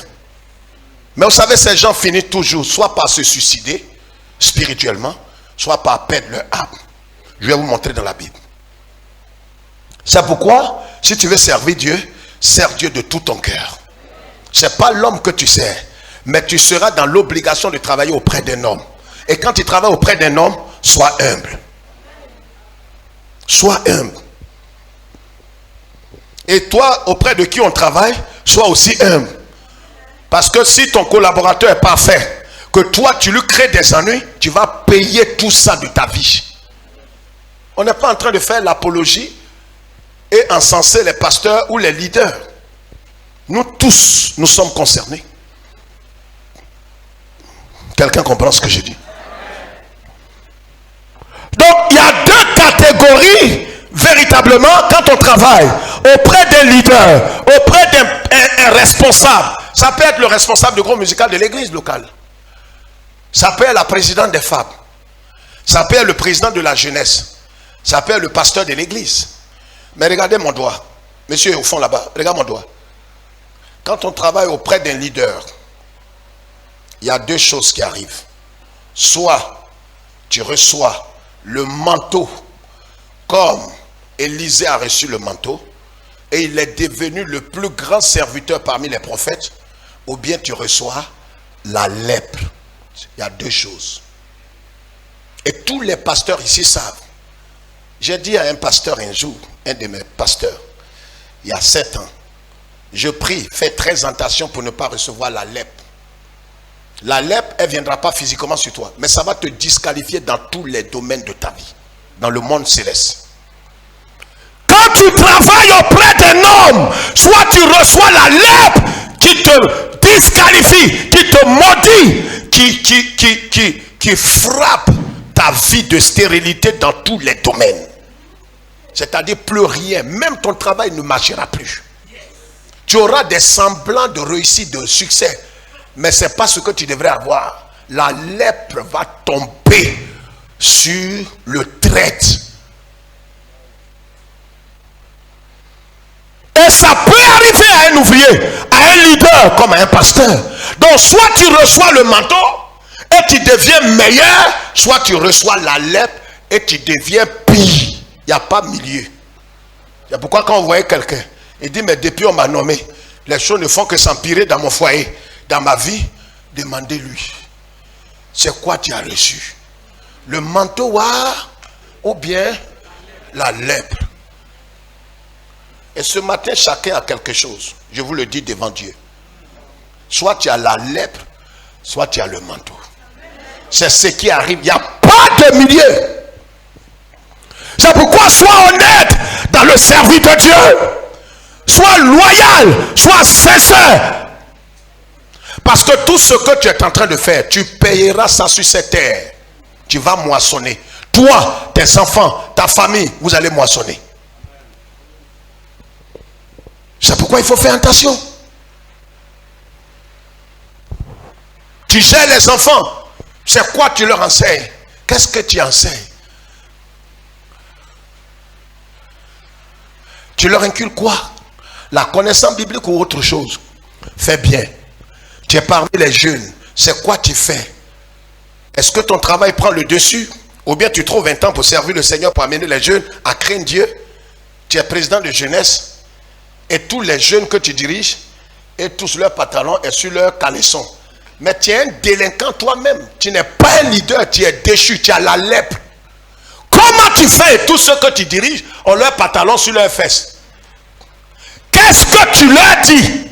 Mais vous savez, ces gens finissent toujours soit par se suicider spirituellement, soit par perdre leur âme. Je vais vous montrer dans la Bible. C'est pourquoi, si tu veux servir Dieu, sers Dieu de tout ton cœur. Ce n'est pas l'homme que tu sers, mais tu seras dans l'obligation de travailler auprès d'un homme. Et quand tu travailles auprès d'un homme, sois humble. Sois humble. Et toi, auprès de qui on travaille, sois aussi humble. Parce que si ton collaborateur est parfait, que toi tu lui crées des ennuis, tu vas payer tout ça de ta vie. On n'est pas en train de faire l'apologie et encenser les pasteurs ou les leaders. Nous tous, nous sommes concernés. Quelqu'un comprend ce que je dis? Donc il y a deux catégories véritablement quand on travaille auprès d'un leader, auprès d'un responsable. Ça peut être le responsable du groupe musical de l'église locale. Ça peut être la présidente des femmes. Ça peut être le président de la jeunesse. Ça peut être le pasteur de l'église. Mais regardez mon doigt. Monsieur au fond là-bas, regarde mon doigt. Quand on travaille auprès d'un leader, il y a deux choses qui arrivent. Soit tu reçois le manteau comme Élisée a reçu le manteau et il est devenu le plus grand serviteur parmi les prophètes, ou bien tu reçois la lèpre. Il y a deux choses. Et tous les pasteurs ici savent. J'ai dit à un pasteur un jour, un de mes pasteurs, il y a 7 ans, Je prie, fais très attention pour ne pas recevoir la lèpre. La lèpre, elle ne viendra pas physiquement sur toi, mais ça va te disqualifier dans tous les domaines de ta vie, dans le monde céleste. Quand tu travailles auprès d'un homme, soit tu reçois la lèpre qui te disqualifie, qui te maudit, qui frappe ta vie de stérilité dans tous les domaines. C'est-à-dire plus rien, même ton travail ne marchera plus. Tu auras des semblants de réussite, de succès, mais ce n'est pas ce que tu devrais avoir. La lèpre va tomber sur le traître. Et ça peut arriver à un ouvrier, à un leader, comme à un pasteur. Donc soit tu reçois le manteau et tu deviens meilleur, soit tu reçois la lèpre et tu deviens pire. Il n'y a pas milieu. C'est pourquoi quand on voyait quelqu'un, il dit, mais depuis on m'a nommé, les choses ne font que s'empirer dans mon foyer, dans ma vie. Demandez-lui, c'est quoi tu as reçu? Le manteau ou bien la lèpre? Et ce matin, chacun a quelque chose. Je vous le dis devant Dieu. Soit tu as la lèpre, soit tu as le manteau. C'est ce qui arrive. Il n'y a pas de milieu. C'est pourquoi sois honnête dans le service de Dieu. Sois loyal, sois sincère. Parce que tout ce que tu es en train de faire, tu payeras ça sur cette terre. Tu vas moissonner. Toi, tes enfants, ta famille, vous allez moissonner. C'est pourquoi il faut faire attention. Tu gères les enfants. C'est quoi tu leur enseignes? Qu'est-ce que tu enseignes? Tu leur inculques quoi? La connaissance biblique ou autre chose? Fais bien. Tu es parmi les jeunes. C'est quoi tu fais? Est-ce que ton travail prend le dessus? Ou bien tu trouves un temps pour servir le Seigneur, pour amener les jeunes à craindre Dieu? Tu es président de jeunesse. Et tous les jeunes que tu diriges, et tous leurs pantalons et sur leurs caleçons. Mais tu es un délinquant toi-même. Tu n'es pas un leader, tu es déchu, tu as la lèpre. Comment tu fais? Tous ceux que tu diriges ont leurs pantalons sur leurs fesses. Qu'est-ce que tu leur dis?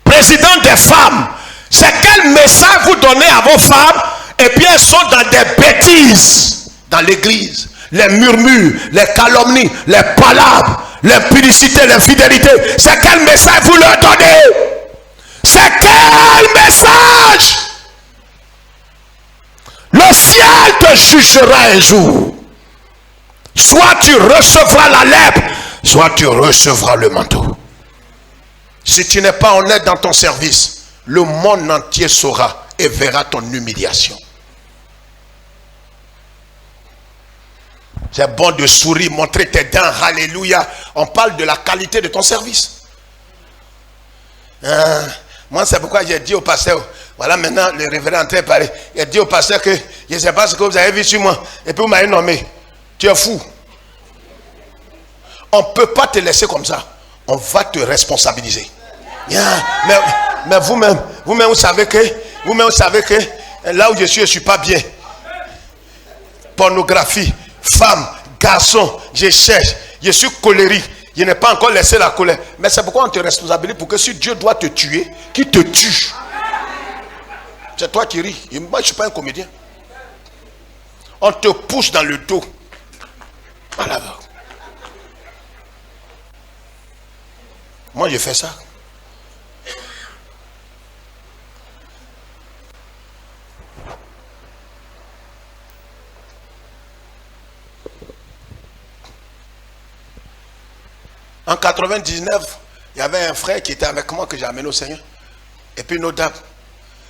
Président des femmes, c'est quel message vous donnez à vos femmes? Et puis elles sont dans des bêtises dans l'église. Les murmures, les calomnies, les palabres, l'impudicité, l'infidélité. C'est quel message vous leur donnez? C'est quel message? Le ciel te jugera un jour. Soit tu recevras la lèpre, soit tu recevras le manteau. Si tu n'es pas honnête dans ton service, le monde entier saura et verra ton humiliation. C'est bon de sourire, montrer tes dents, alléluia. On parle de la qualité de ton service. Moi, c'est pourquoi j'ai dit au pasteur, voilà maintenant le révérend est en train de parler. Il a dit au pasteur que je ne sais pas ce que vous avez vu sur moi. Et puis vous m'avez nommé. Tu es fou. On ne peut pas te laisser comme ça. On va te responsabiliser. Mais vous-même, vous savez que là où je suis pas bien. Pornographie, femme, garçon, je cherche, je suis colérique. Je n'ai pas encore laissé la colère. Mais c'est pourquoi on te responsabilise pour que si Dieu doit te tuer, qu'il te tue. C'est toi qui ris. Et moi, je ne suis pas un comédien. On te pousse dans le dos. Voilà. Moi, je fais ça. En 99, il y avait un frère qui était avec moi que j'ai amené au Seigneur. Et puis une dame.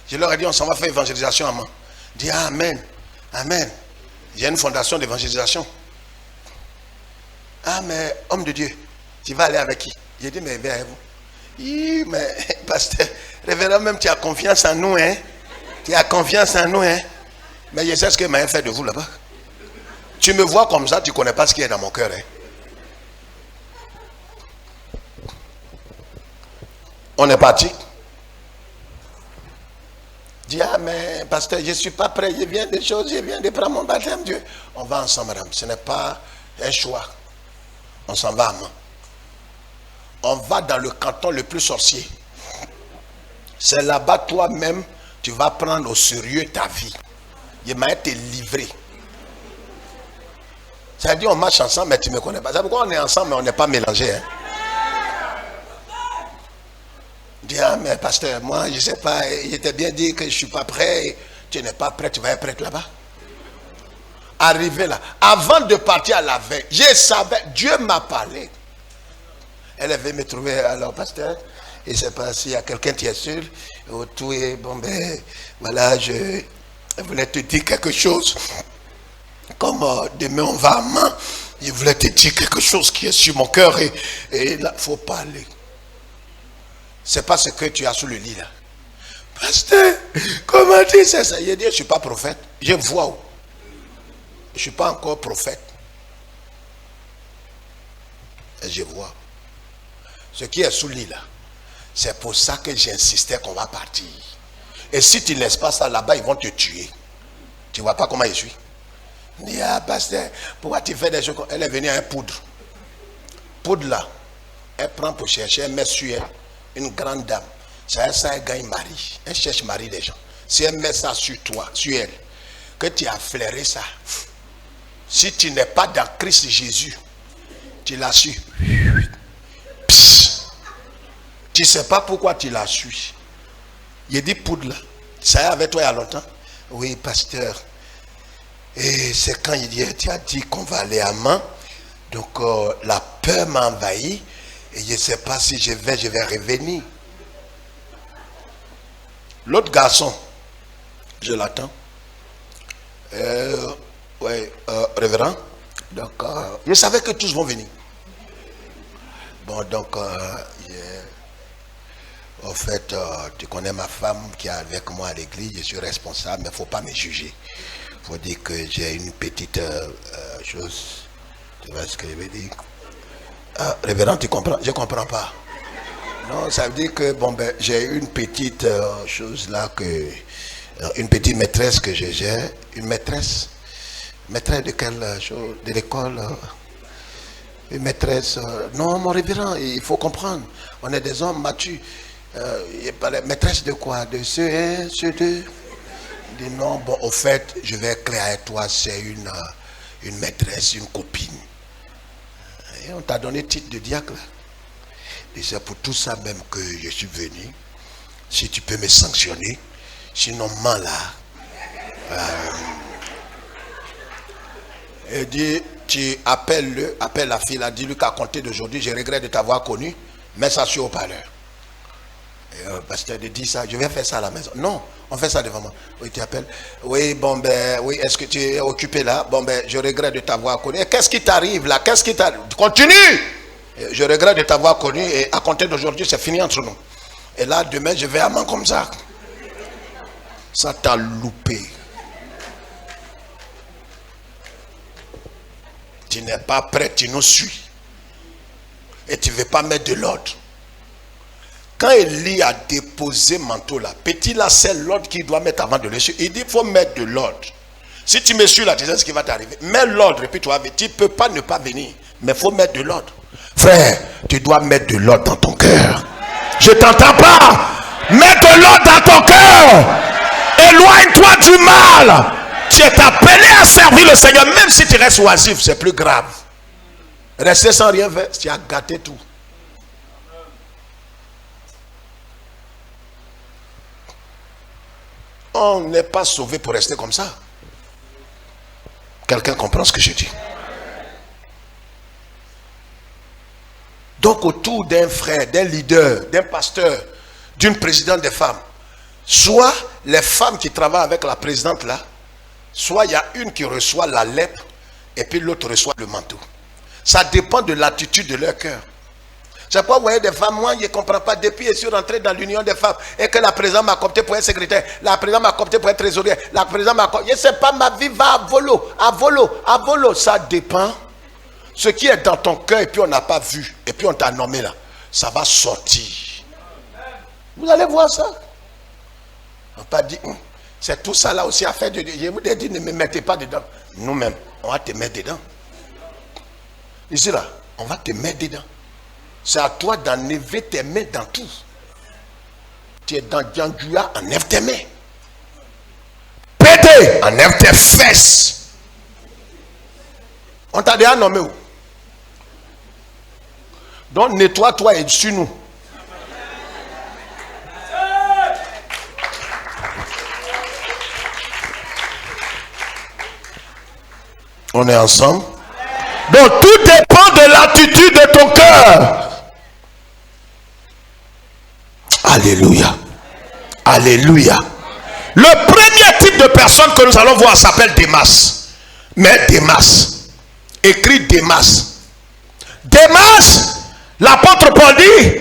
Je leur ai dit, on s'en va faire évangélisation à moi. Je dis, amen, amen. Il y a une fondation d'évangélisation. Ah, mais homme de Dieu, tu vas aller avec qui? J'ai dit, mais viens avec vous. Mais pasteur, révérend, même tu as confiance en nous, hein? Tu as confiance en nous, hein? Mais je sais ce que m'a fait de vous là-bas. Tu me vois comme ça, tu ne connais pas ce qui est dans mon cœur, hein? On est parti. Dis, ah mais pasteur, je ne suis pas prêt, je viens des choses, je viens de prendre mon baptême, Dieu. On va ensemble, madame. Ce n'est pas un choix. On s'en va, maman. on va dans le canton le plus sorcier. C'est là-bas toi-même, tu vas prendre au sérieux ta vie. Il m'a été livré. Ça veut dire on marche ensemble, mais tu ne me connais pas. C'est pourquoi on est ensemble, mais on n'est pas mélangés. Hein? Dis, ah, mais pasteur, moi, je ne sais pas, il était bien dit que je ne suis pas prêt. Tu n'es pas prêt, tu vas être prêt là-bas. Arrivé là, avant de partir à la veille, je savais, Dieu m'a parlé. Elle est venue me trouver, alors pasteur, je ne sais pas s'il y a quelqu'un qui est sûr, tout est, bon ben, voilà, je voulais te dire quelque chose. Comme demain on va à Mans, je voulais te dire quelque chose qui est sur mon cœur et là, il faut parler. C'est pas ce que tu as sous le lit là. Pasteur, comment tu sais ça? Il dit, je ne suis pas prophète, je vois. Je ne suis pas encore prophète. Et je vois. Ce qui est sous le lit là, c'est pour ça que j'insistais qu'on va partir. Et si tu ne laisses pas ça là-bas, ils vont te tuer. Tu ne vois pas comment je suis? Il dit, ah pasteur, pourquoi tu fais des choses? Elle est venue à un poudre. Poudre là, elle prend pour chercher, elle met sur elle, une grande dame. Ça, elle gagne mari. Elle cherche mari des gens. Si elle met ça sur toi, sur elle, que tu as flairé ça, si tu n'es pas dans Christ Jésus, tu l'as su. Tu ne sais pas pourquoi tu l'as su. Il dit poudre là. Ça est avec toi il y a longtemps? Oui, pasteur. Et c'est quand il dit, tu as dit qu'on va aller à Mans. Donc la peur m'a envahi. Et je ne sais pas si je vais revenir. L'autre garçon, je l'attends. Oui, révérend. Donc, je savais que tous vont venir. Bon, donc, en fait, tu connais ma femme qui est avec moi à l'église, je suis responsable, mais il ne faut pas me juger. Il faut dire que j'ai une petite chose. Tu vois ce que je veux dire? Ah, révérend, tu comprends? Je ne comprends pas. Non, ça veut dire que bon, ben, j'ai une petite chose là, une petite maîtresse que je gère. Une maîtresse. Maîtresse de quelle chose? De l'école? Une maîtresse. Non, mon révérend, il faut comprendre. On est des hommes matures. Maîtresse de quoi? De ce 1, ce 2? Il dit non, bon, au fait, je vais être clair avec toi, c'est une maîtresse, une copine. Et on t'a donné titre de diacre. Et c'est pour tout ça même que je suis venu. Si tu peux me sanctionner, sinon, là. Il dit, tu appelles la fille là, dis-lui qu'à compter d'aujourd'hui, je regrette de t'avoir connu, mets ça sur haut-parleur. Pasteur dit ça, je vais faire ça à la maison. Non, on fait ça devant moi. Oui, tu appelles. Oui, bon ben, oui, est-ce que tu es occupé là? Bon ben, je regrette de t'avoir connu. Et qu'est-ce qui t'arrive là? Qu'est-ce qui t'arrive? Continue! Je regrette de t'avoir connu et à compter d'aujourd'hui, c'est fini entre nous. Et là, demain, je vais à Mans comme ça. Ça t'a loupé. Tu n'es pas prêt, tu nous suis. Et tu ne veux pas mettre de l'ordre. Quand Élie a déposé manteau là, petit là, c'est l'ordre qu'il doit mettre avant de le suivre. Il dit, il faut mettre de l'ordre. Si tu me suis là, tu sais ce qui va t'arriver. Mets l'ordre et puis tu ne peux pas ne pas venir. Mais il faut mettre de l'ordre. Frère, tu dois mettre de l'ordre dans ton cœur. Je ne t'entends pas. Mets de l'ordre dans ton cœur. Éloigne-toi du mal. Tu es appelé à servir le Seigneur. Même si tu restes oisif, c'est plus grave. Rester sans rien faire, tu as gâté tout. On n'est pas sauvé pour rester comme ça. Quelqu'un comprend ce que je dis? Donc autour d'un frère, d'un leader, d'un pasteur, d'une présidente des femmes, soit les femmes qui travaillent avec la présidente là, soit il y a une qui reçoit la lèpre et puis l'autre reçoit le manteau. Ça dépend de l'attitude de leur cœur. C'est pourquoi vous voyez des femmes, moi je ne comprends pas, depuis que je suis rentré dans l'union des femmes et que la présidente m'a coopté pour être secrétaire, la présidente m'a coopté pour être trésorier, la présidente m'a coopté, je ne sais pas, ma vie va à volo, à volo, à volo. Ça dépend. Ce qui est dans ton cœur et puis on n'a pas vu, et puis on t'a nommé là, ça va sortir. Vous allez voir ça. On n'a pas dit, c'est tout ça là aussi à faire de Dieu. Je vous ai dit, ne me mettez pas dedans. Nous-mêmes, on va te mettre dedans. Ici là, on va te mettre dedans. C'est à toi d'enlever tes mains dans tout. Tu es dans Djangoula, enlève tes mains. Pété, enlève tes fesses. On t'a déjà nommé où? Donc nettoie-toi et suis nous. On est ensemble. Donc tout dépend de l'attitude de ton cœur. Alléluia. Alléluia. Le premier type de personne que nous allons voir s'appelle Démas. Mais Démas. Écrit Démas. Démas, l'apôtre Paul dit,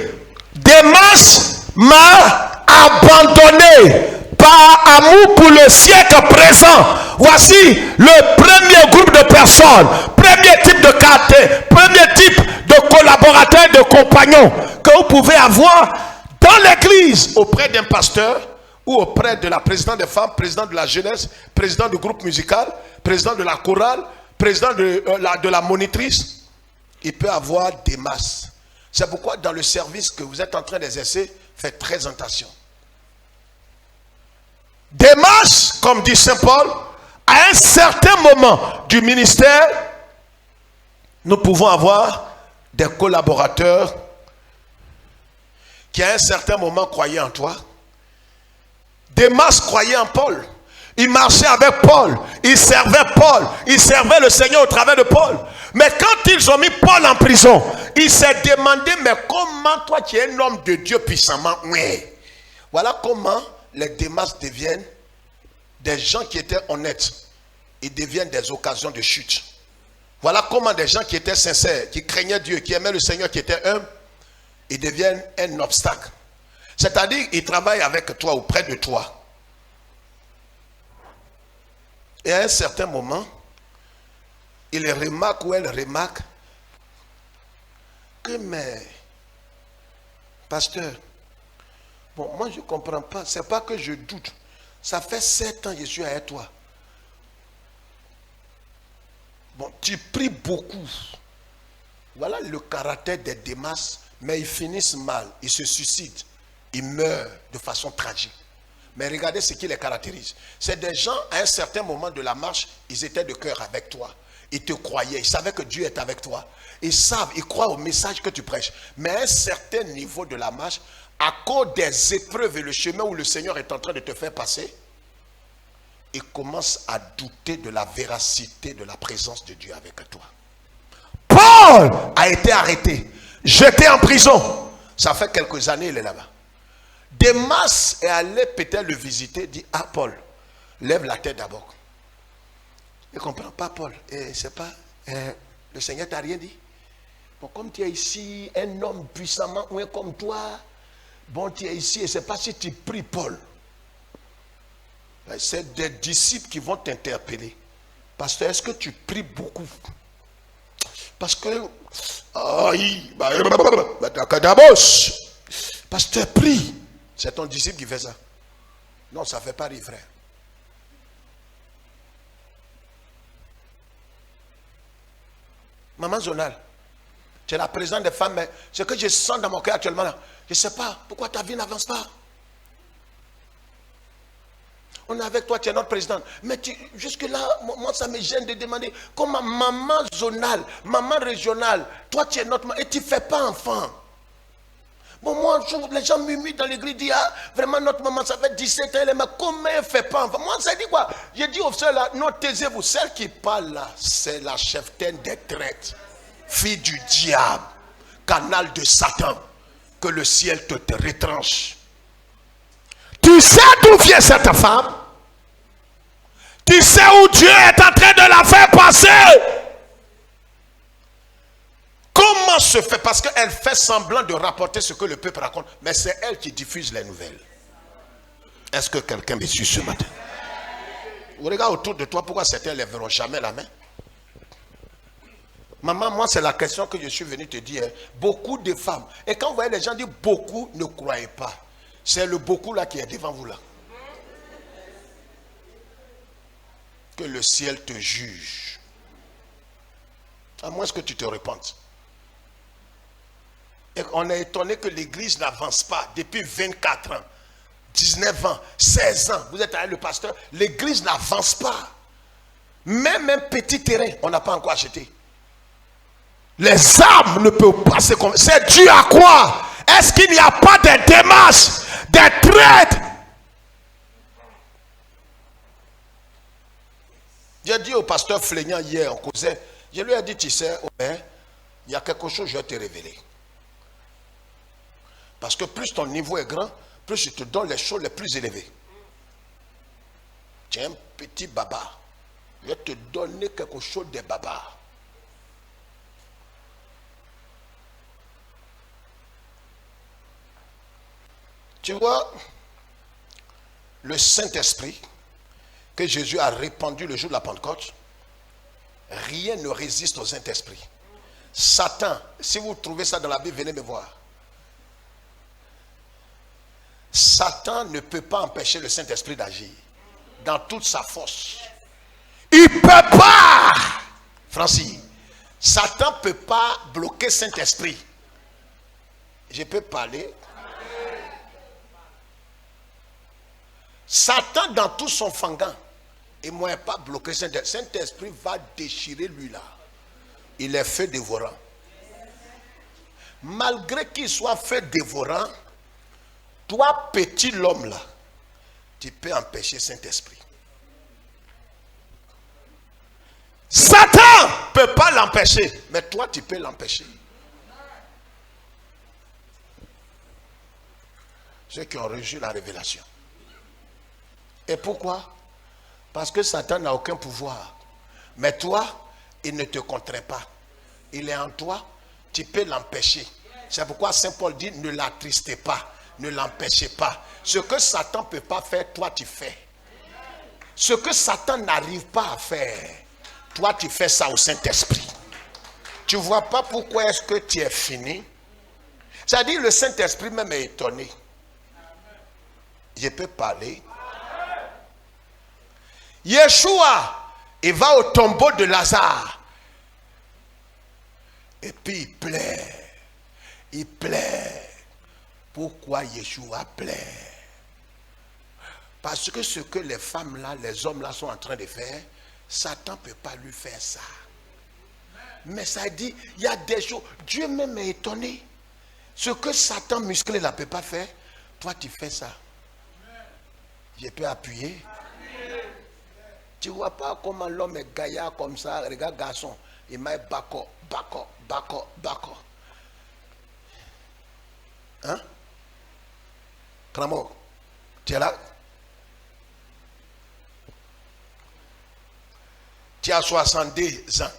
Démas m'a abandonné par amour pour le siècle présent. Voici le premier groupe de personnes, premier type de caractère, premier type de collaborateurs, de compagnons que vous pouvez avoir dans l'église auprès d'un pasteur ou auprès de la présidente des femmes, président de la jeunesse, président du groupe musical, président de la chorale, président de la monitrice. Il peut avoir des masses. C'est pourquoi dans le service que vous êtes en train d'exercer, faites très attention. Démas, comme dit Saint Paul, à un certain moment du ministère, nous pouvons avoir des collaborateurs qui à un certain moment croyaient en toi. Démas croyait en Paul. Il marchait avec Paul. Il servait Paul. Il servait le Seigneur au travers de Paul. Mais quand ils ont mis Paul en prison, il s'est demandé, mais comment toi tu es un homme de Dieu puissamment? Oui. Voilà comment les Démas deviennent des gens qui étaient honnêtes. Ils deviennent des occasions de chute. Voilà comment des gens qui étaient sincères, qui craignaient Dieu, qui aimaient le Seigneur, qui étaient humbles, ils deviennent un obstacle. C'est-à-dire, ils travaillent avec toi, auprès de toi. Et à un certain moment, il remarque ou elle remarque que, mais, pasteur, bon, moi je ne comprends pas, c'est pas que je doute. Ça fait 7 ans que je suis avec toi. Bon, tu pries beaucoup. Voilà le caractère des Démas, mais ils finissent mal, ils se suicident, ils meurent de façon tragique. Mais regardez ce qui les caractérise. C'est des gens, à un certain moment de la marche, ils étaient de cœur avec toi. Ils te croyaient, ils savaient que Dieu est avec toi. Ils savent, ils croient au message que tu prêches. Mais à un certain niveau de la marche, à cause des épreuves et le chemin où le Seigneur est en train de te faire passer, ils commencent à douter de la véracité de la présence de Dieu avec toi. Paul a été arrêté, jeté en prison. Ça fait quelques années, il est là-bas. Démas est allé peut-être le visiter, dit, ah Paul, lève la tête d'abord. Il ne comprend pas Paul. Et c'est pas, le Seigneur t'a rien dit. Bon, comme tu es ici, un homme puissamment oué comme toi, bon, tu es ici, et c'est pas si tu pries Paul. C'est des disciples qui vont t'interpeller. Pasteur, est-ce que tu pries beaucoup? Parce que, pasteur, prie. C'est ton disciple qui fait ça. Non, ça ne fait pas rire, frère. Maman Zonal, tu es la présidente des femmes, mais ce que je sens dans mon cœur actuellement, là, je ne sais pas pourquoi ta vie n'avance pas. On est avec toi, tu es notre présidente. Mais jusque-là, moi, ça me gêne de demander comment maman zonale, maman régionale, toi, tu es notre maman et tu ne fais pas enfant. Bon, moi, les gens murmurent dans l'église, disent, ah, vraiment, notre maman, ça fait 17 ans, mais comment elle ne fait pas enfant? Moi, ça dit quoi? J'ai dit au frère là, non, taisez-vous. Celle qui parle là, c'est la cheftaine des traites, fille du diable, canal de Satan, que le ciel te retranche. Tu sais d'où vient cette femme? Tu sais où Dieu est en train de la faire passer? Comment se fait? Parce qu'elle fait semblant de rapporter ce que le peuple raconte, mais c'est elle qui diffuse les nouvelles. Est-ce que quelqu'un me suit ce matin? Regarde autour de toi, pourquoi certains ne lèveront jamais la main? Maman, moi c'est la question que je suis venu te dire. Beaucoup de femmes, et quand vous voyez les gens dire beaucoup, ne croyez pas. C'est le beaucoup là qui est devant vous là. Que le ciel te juge. À moins que tu te repentes. Et on est étonné que l'église n'avance pas depuis 24 ans, 19 ans, 16 ans. Vous êtes avec le pasteur, l'église n'avance pas. Même un petit terrain, on n'a pas encore acheté. Les âmes ne peuvent pas se convaincre. C'est dû à quoi? Est-ce qu'il n'y a pas des démarches, des traites? J'ai dit au pasteur Flégnant hier, on causait, je lui ai dit, tu sais, il y a quelque chose que je vais te révéler. Parce que plus ton niveau est grand, plus je te donne les choses les plus élevées. Tu es un petit baba. Je vais te donner quelque chose de baba. Tu vois, le Saint-Esprit que Jésus a répandu le jour de la Pentecôte, rien ne résiste au Saint-Esprit. Satan, si vous trouvez ça dans la Bible, venez me voir. Satan ne peut pas empêcher le Saint-Esprit d'agir dans toute sa force. Il ne peut pas. Francis, Satan ne peut pas bloquer Saint-Esprit. Je peux parler. Satan dans tout son fangan, il ne peut pas bloquer Saint-Esprit. Saint-Esprit va déchirer lui là. Il est fait dévorant. Malgré qu'il soit fait dévorant, toi petit l'homme là, tu peux empêcher Saint-Esprit. Satan ne peut pas l'empêcher, mais toi tu peux l'empêcher. Ceux qui ont reçu la révélation. Et pourquoi? Parce que Satan n'a aucun pouvoir. Mais toi, il ne te contraint pas. Il est en toi, tu peux l'empêcher. C'est pourquoi Saint Paul dit, ne l'attristez pas, ne l'empêchez pas. Ce que Satan ne peut pas faire, toi tu fais. Ce que Satan n'arrive pas à faire, toi tu fais ça au Saint-Esprit. Tu ne vois pas pourquoi est-ce que tu es fini. C'est-à-dire le Saint-Esprit même est étonné. Je peux parler. Yeshua, il va au tombeau de Lazare. Et puis il pleure. Il pleure. Pourquoi Yeshua pleure? Parce que ce que les femmes là, les hommes là sont en train de faire, Satan ne peut pas lui faire ça. Mais ça dit, il y a des choses, Dieu même est étonné. Ce que Satan musclé là ne peut pas faire, toi tu fais ça. Je peux appuyer. Tu ne vois pas comment l'homme est gaillard comme ça. Regarde garçon, il m'a bako. Hein? Cramo, tu es là? Tu as 62 ans.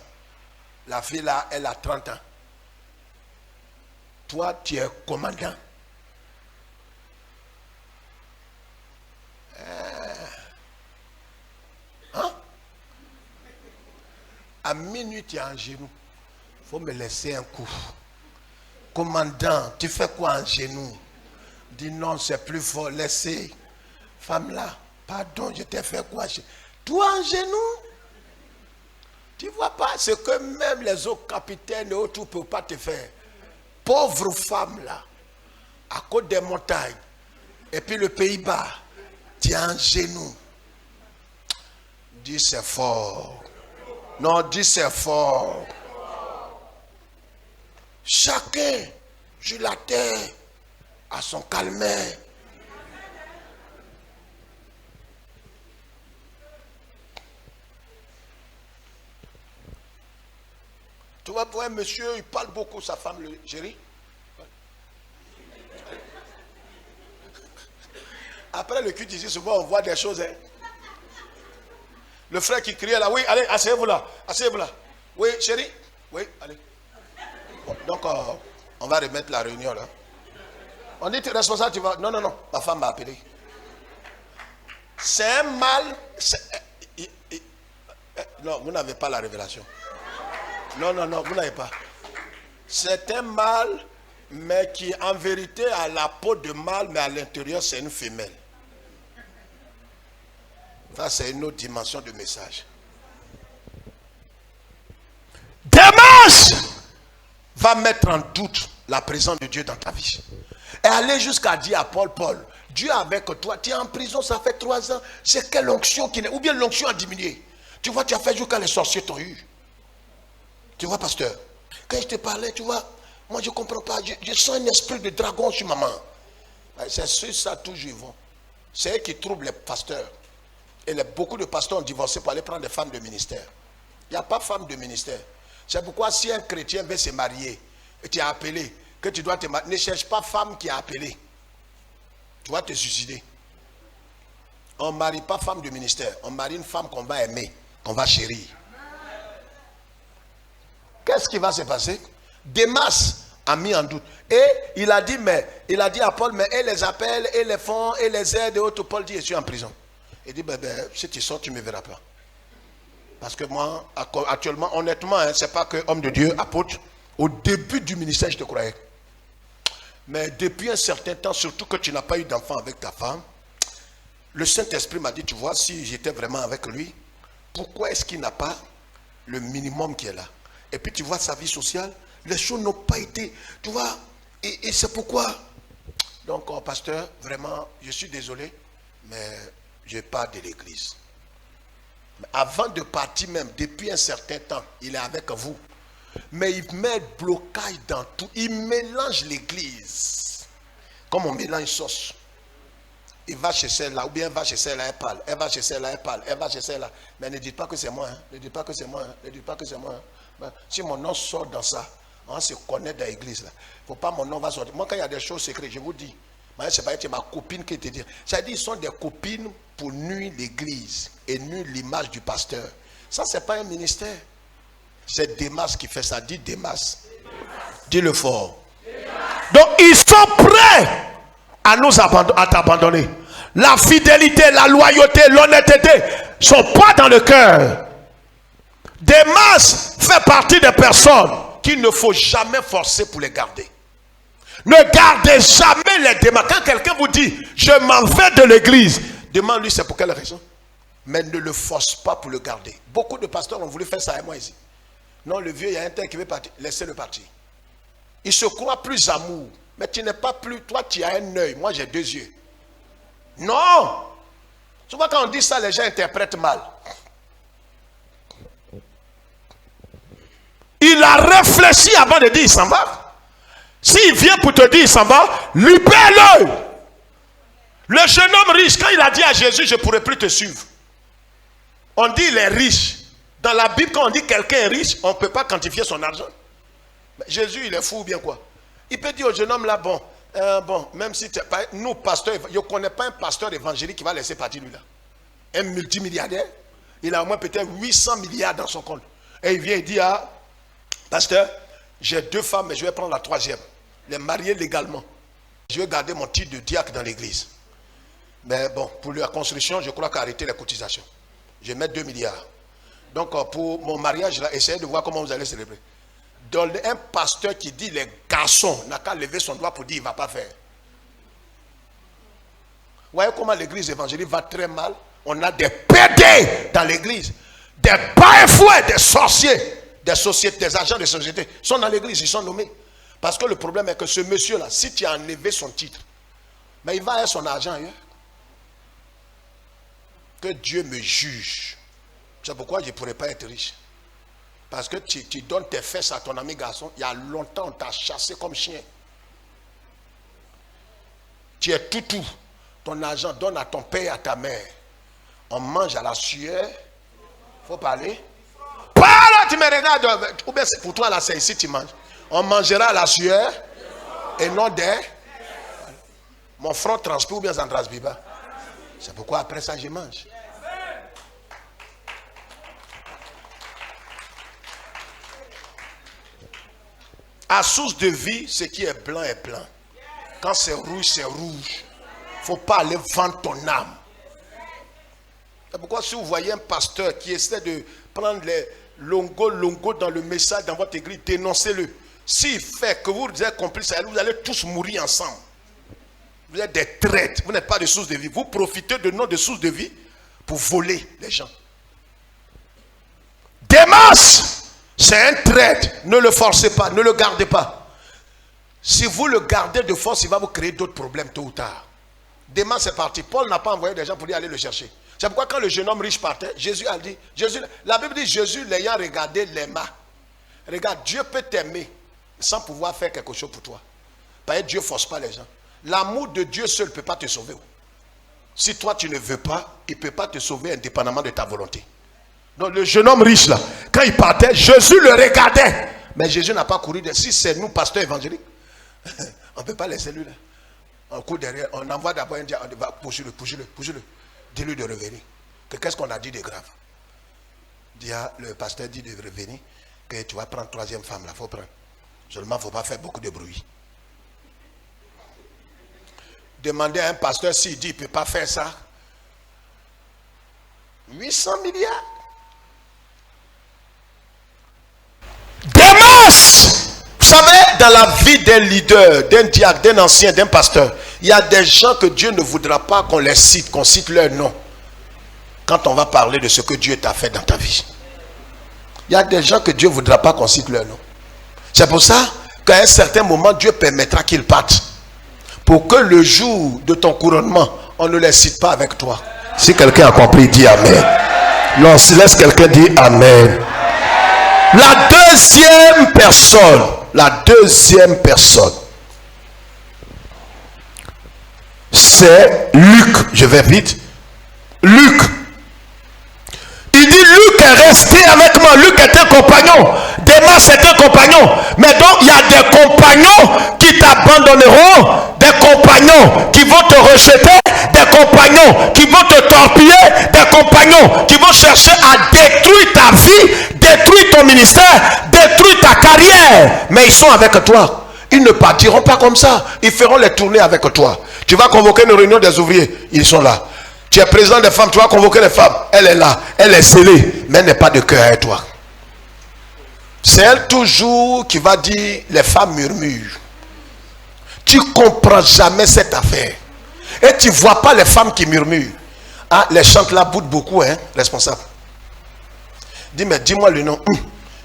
La fille là, elle a 30 ans. Toi, tu es commandant. Hein? À minuit, tu es en genoux. Il faut me laisser un coup. Commandant, tu fais quoi en genoux? Dis non, c'est plus fort. Laissez. Femme là, pardon, je t'ai fait quoi? Toi en genoux? Tu ne vois pas ce que même les autres capitaines et autres ne peuvent pas te faire. Pauvre femme là, à côté des montagnes. Et puis le Pays-Bas, tu es en genoux. Dis c'est fort. Non, dis c'est fort. Chacun sur la terre a son calmeur. Tu vas voir un monsieur, il parle beaucoup, sa femme, le chéri. Après le culte ici, souvent on voit des choses. Hein. Le frère qui criait là, oui, allez, asseyez-vous là, asseyez-vous là. Oui, chéri, oui, allez. Bon, donc, on va remettre la réunion là. On dit, tu es responsable, tu vas. Non, non, non, ma femme m'a appelé. C'est un mal. Non, vous n'avez pas la révélation. Non, non, non, vous n'avez pas. C'est un mâle, mais qui en vérité a la peau de mâle, mais à l'intérieur c'est une femelle. Ça c'est une autre dimension de message. Dimanche va mettre en doute la présence de Dieu dans ta vie. Et aller jusqu'à dire à Paul, Paul, Dieu est avec toi, tu es en prison, ça fait 3 ans, c'est quelle onction qui n'est, ou bien l'onction a diminué. Tu vois, tu as fait jusqu'à les sorciers t'ont eu. Tu vois, pasteur, quand je te parlais, tu vois, moi je ne comprends pas, je sens un esprit de dragon sur maman. C'est sur ça toujours ils vont. C'est eux qui troublent les pasteurs. Et beaucoup de pasteurs ont divorcé pour aller prendre des femmes de ministère. Il n'y a pas femme de ministère. C'est pourquoi si un chrétien veut se marier, et tu es appelé, que tu dois te marier, ne cherche pas femme qui est appelée. Tu vas te suicider. On ne marie pas femme de ministère. On marie une femme qu'on va aimer, qu'on va chérir. Qu'est-ce qui va se passer? Demas a mis en doute. Et il a dit à Paul, mais elle les appelle, et les font, et les aide, et autres. Paul dit, je suis en prison. Il dit, si tu sors, tu ne me verras pas. Parce que moi, actuellement, honnêtement, ce n'est pas que homme de Dieu, apôtre. Au début du ministère, je te croyais. Mais depuis un certain temps, surtout que tu n'as pas eu d'enfant avec ta femme, le Saint-Esprit m'a dit, tu vois, si j'étais vraiment avec lui, pourquoi est-ce qu'il n'a pas le minimum qui est là? Et puis tu vois sa vie sociale, les choses n'ont pas été, tu vois, et c'est pourquoi. Donc, pasteur, vraiment, je suis désolé, mais je pars de l'église. Mais avant de partir même, depuis un certain temps, il est avec vous. Mais il met blocage dans tout. Il mélange l'église. Comme on mélange sauce. Il va chez celle-là, ou bien il va chez celle-là, elle parle. Elle va chez celle-là, elle parle. Elle va chez celle-là. Mais ne dites pas que c'est moi. Hein. Ne dites pas que c'est moi. Hein. Ne dites pas que c'est moi. Hein. Ben, si mon nom sort dans ça, on se connaît dans l'église. Il ne faut pas mon nom va sortir. Moi, quand il y a des choses secrètes, je vous dis. C'est pas ma copine qui te dit. C'est-à-dire, ils sont des copines pour nuire l'église et nuire l'image du pasteur. Ça, ce n'est pas un ministère. C'est Demas qui fait ça. Dis Demas. Dis-le fort. Donc, ils sont prêts à nous à t'abandonner. La fidélité, la loyauté, l'honnêteté ne sont pas dans le cœur. Demas fait partie des personnes qu'il ne faut jamais forcer pour les garder. Ne gardez jamais les Demas. Quand quelqu'un vous dit, je m'en vais de l'église, demande-lui c'est pour quelle raison. Mais ne le force pas pour le garder. Beaucoup de pasteurs ont voulu faire ça à moi ici. Non, le vieux, il y a un tel qui veut partir. Laissez-le partir. Il se croit plus amour. Mais tu n'es pas plus. Toi, tu as un œil. Moi, j'ai 2 yeux. Non. Souvent, quand on dit ça, les gens interprètent mal. Il a réfléchi avant de dire il s'en va. S'il vient pour te dire il s'en va, libère-le. Le jeune homme riche, quand il a dit à Jésus, je ne pourrai plus te suivre. On dit il est riche. Dans la Bible, quand on dit quelqu'un est riche, on ne peut pas quantifier son argent. Mais Jésus, il est fou ou bien quoi? Il peut dire au jeune homme là, bon, même si nous, pasteurs, je ne connais pas un pasteur évangélique qui va laisser partir lui là. Un multimilliardaire, il a au moins peut-être 800 milliards dans son compte. Et il vient et dit, pasteur, j'ai 2 femmes, mais je vais prendre la 3e. Les marier légalement. Je vais garder mon titre de diacre dans l'église. Mais bon, pour la construction, je crois qu'arrêter les cotisations. Je vais mettre 2 milliards. Donc, pour mon mariage, là, essayez de voir comment vous allez célébrer. Donc, un pasteur qui dit les garçons n'a qu'à lever son doigt pour dire il ne va pas faire. Vous voyez comment l'église évangélique va très mal? On a des pédés dans l'église, des bains-fouets, des sorciers, des sociétés, des agents de société sont dans l'église, ils sont nommés. Parce que le problème est que ce monsieur-là, si tu as enlevé son titre, mais il va avoir son argent ailleurs. Que Dieu me juge. C'est pourquoi je ne pourrais pas être riche. Parce que tu donnes tes fesses à ton ami garçon. Il y a longtemps, on t'a chassé comme chien. Tu es tout. Ton argent, donne à ton père et à ta mère. On mange à la sueur. Il faut parler. Parle, tu me regardes. Ou bien c'est pour toi, là, c'est ici tu manges. On mangera à la sueur. Et non des. Mon front transpire ou bien ça ne transpire pas. C'est pourquoi après ça, je mange. À source de vie, ce qui est blanc est blanc. Quand c'est rouge, c'est rouge. Il ne faut pas aller vendre ton âme. C'est pourquoi si vous voyez un pasteur qui essaie de prendre les longo dans le message dans votre église, dénoncez-le. S'il fait que vous êtes complices, vous allez tous mourir ensemble. Vous êtes des traîtres, vous n'êtes pas de source de vie. Vous profitez de nom de source de vie pour voler les gens. Demas, c'est un traître. Ne le forcez pas, ne le gardez pas. Si vous le gardez de force, il va vous créer d'autres problèmes tôt ou tard. Demain, c'est parti. Paul n'a pas envoyé des gens pour aller le chercher. C'est pourquoi quand le jeune homme riche partait, Jésus a dit, la Bible dit, Jésus l'ayant regardé l'aima. Regarde, Dieu peut t'aimer sans pouvoir faire quelque chose pour toi. Parce que Dieu ne force pas les gens. L'amour de Dieu seul ne peut pas te sauver. Si toi tu ne veux pas, il ne peut pas te sauver indépendamment de ta volonté. Donc le jeune homme riche là, quand il partait, Jésus le regardait. Mais Jésus n'a pas couru. Si c'est nous, pasteurs évangéliques, on ne peut pas laisser lui là. On court derrière, on envoie d'abord un diable, on va pousse-le. Dis-lui de revenir. Qu'est-ce qu'on a dit de grave? Le pasteur dit de revenir, que tu vas prendre troisième femme là, il faut prendre. Seulement, il ne faut pas faire beaucoup de bruit. Demandez à un pasteur s'il dit qu'il ne peut pas faire ça. 800 milliards. Des masses. Vous savez, dans la vie d'un leader, d'un diacre, d'un ancien, d'un pasteur, il y a des gens que Dieu ne voudra pas qu'on les cite, qu'on cite leur nom. Quand on va parler de ce que Dieu t'a fait dans ta vie. Il y a des gens que Dieu ne voudra pas qu'on cite leur nom. C'est pour ça qu'à un certain moment, Dieu permettra qu'ils partent. Pour que le jour de ton couronnement, on ne les cite pas avec toi. Si quelqu'un a compris, dit Amen. Non, si laisse quelqu'un dire Amen. La deuxième personne, c'est Luc. Je vais vite. Luc. Il dit Luc est resté avec moi. Luc est un compagnon. Démas est un compagnon. Mais donc il y a des compagnons qui t'abandonneront, des compagnons qui vont te rejeter, des compagnons qui vont te torpiller, des compagnons qui vont chercher à détruire ta vie, détruire ton ministère, détruire ta carrière. Mais ils sont avec toi. Ils ne partiront pas comme ça. Ils feront les tournées avec toi. Tu vas convoquer une réunion des ouvriers. Ils sont là. Tu es président des femmes. Tu vas convoquer les femmes. Elle est là. Elle est scellée. Mais elle n'est pas de cœur avec toi. C'est elle toujours qui va dire les femmes murmurent. Tu ne comprends jamais cette affaire. Et tu ne vois pas les femmes qui murmurent. Ah, les chantes là boutent beaucoup, hein, responsable. Dis-moi le nom.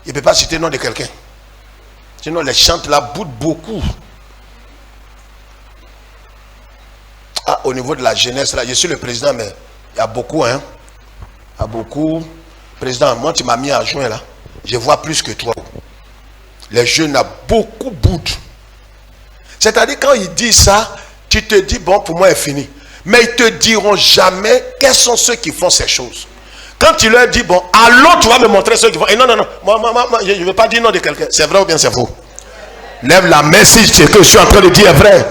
Il ne peut pas citer le nom de quelqu'un. Sinon, les chantes là boutent beaucoup. Ah, au niveau de la jeunesse, là, je suis le président, mais il y a beaucoup, hein. Il y a beaucoup. Président, moi, tu m'as mis à juin, là. Je vois plus que toi. Les jeunes, ont beaucoup boudent. C'est-à-dire, quand ils disent ça, tu te dis, bon, pour moi, c'est fini. Mais ils te diront jamais quels sont ceux qui font ces choses. Quand tu leur dis, bon, allons, tu vas me montrer ceux qui font. Et non, moi, je ne veux pas dire nom de quelqu'un. C'est vrai ou bien c'est faux? Lève la main si ce que je suis en train de dire est vrai.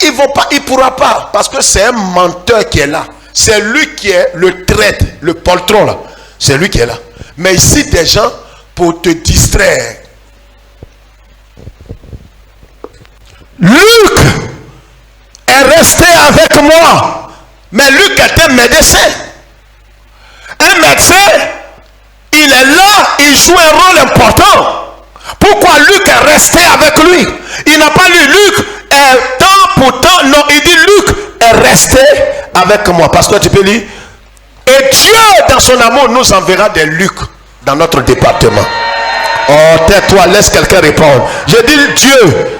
Il ne pourra pas, parce que c'est un menteur qui est là. C'est lui qui est le traître, le poltron là. C'est lui qui est là. Mais ici, des gens pour te distraire. Luc est resté avec moi. Mais Luc est un médecin. Un médecin, il est là, il joue un rôle important. Pourquoi Luc est resté avec lui? Il n'a pas lu Luc est temps pour temps. Non, il dit Luc est resté avec moi. Pasteur, tu peux lire? Et Dieu, dans son amour, nous enverra des Luc dans notre département. Oh, tais-toi, laisse quelqu'un répondre. Je dis Dieu.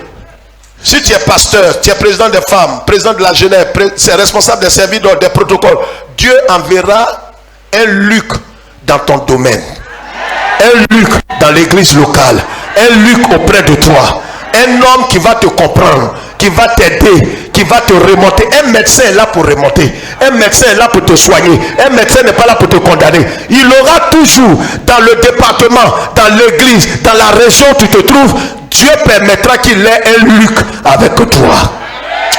Si tu es pasteur, tu es président des femmes, président de la jeunesse, c'est responsable des serviteurs, des protocoles, Dieu enverra un Luc dans ton domaine. Un Luc dans l'église locale. Un Luc auprès de toi. Un homme qui va te comprendre, qui va t'aider, qui va te remonter. Un médecin est là pour remonter. Un médecin est là pour te soigner. Un médecin n'est pas là pour te condamner. Il aura toujours dans le département, dans l'église, dans la région où tu te trouves, Dieu permettra qu'il ait un Luc avec toi.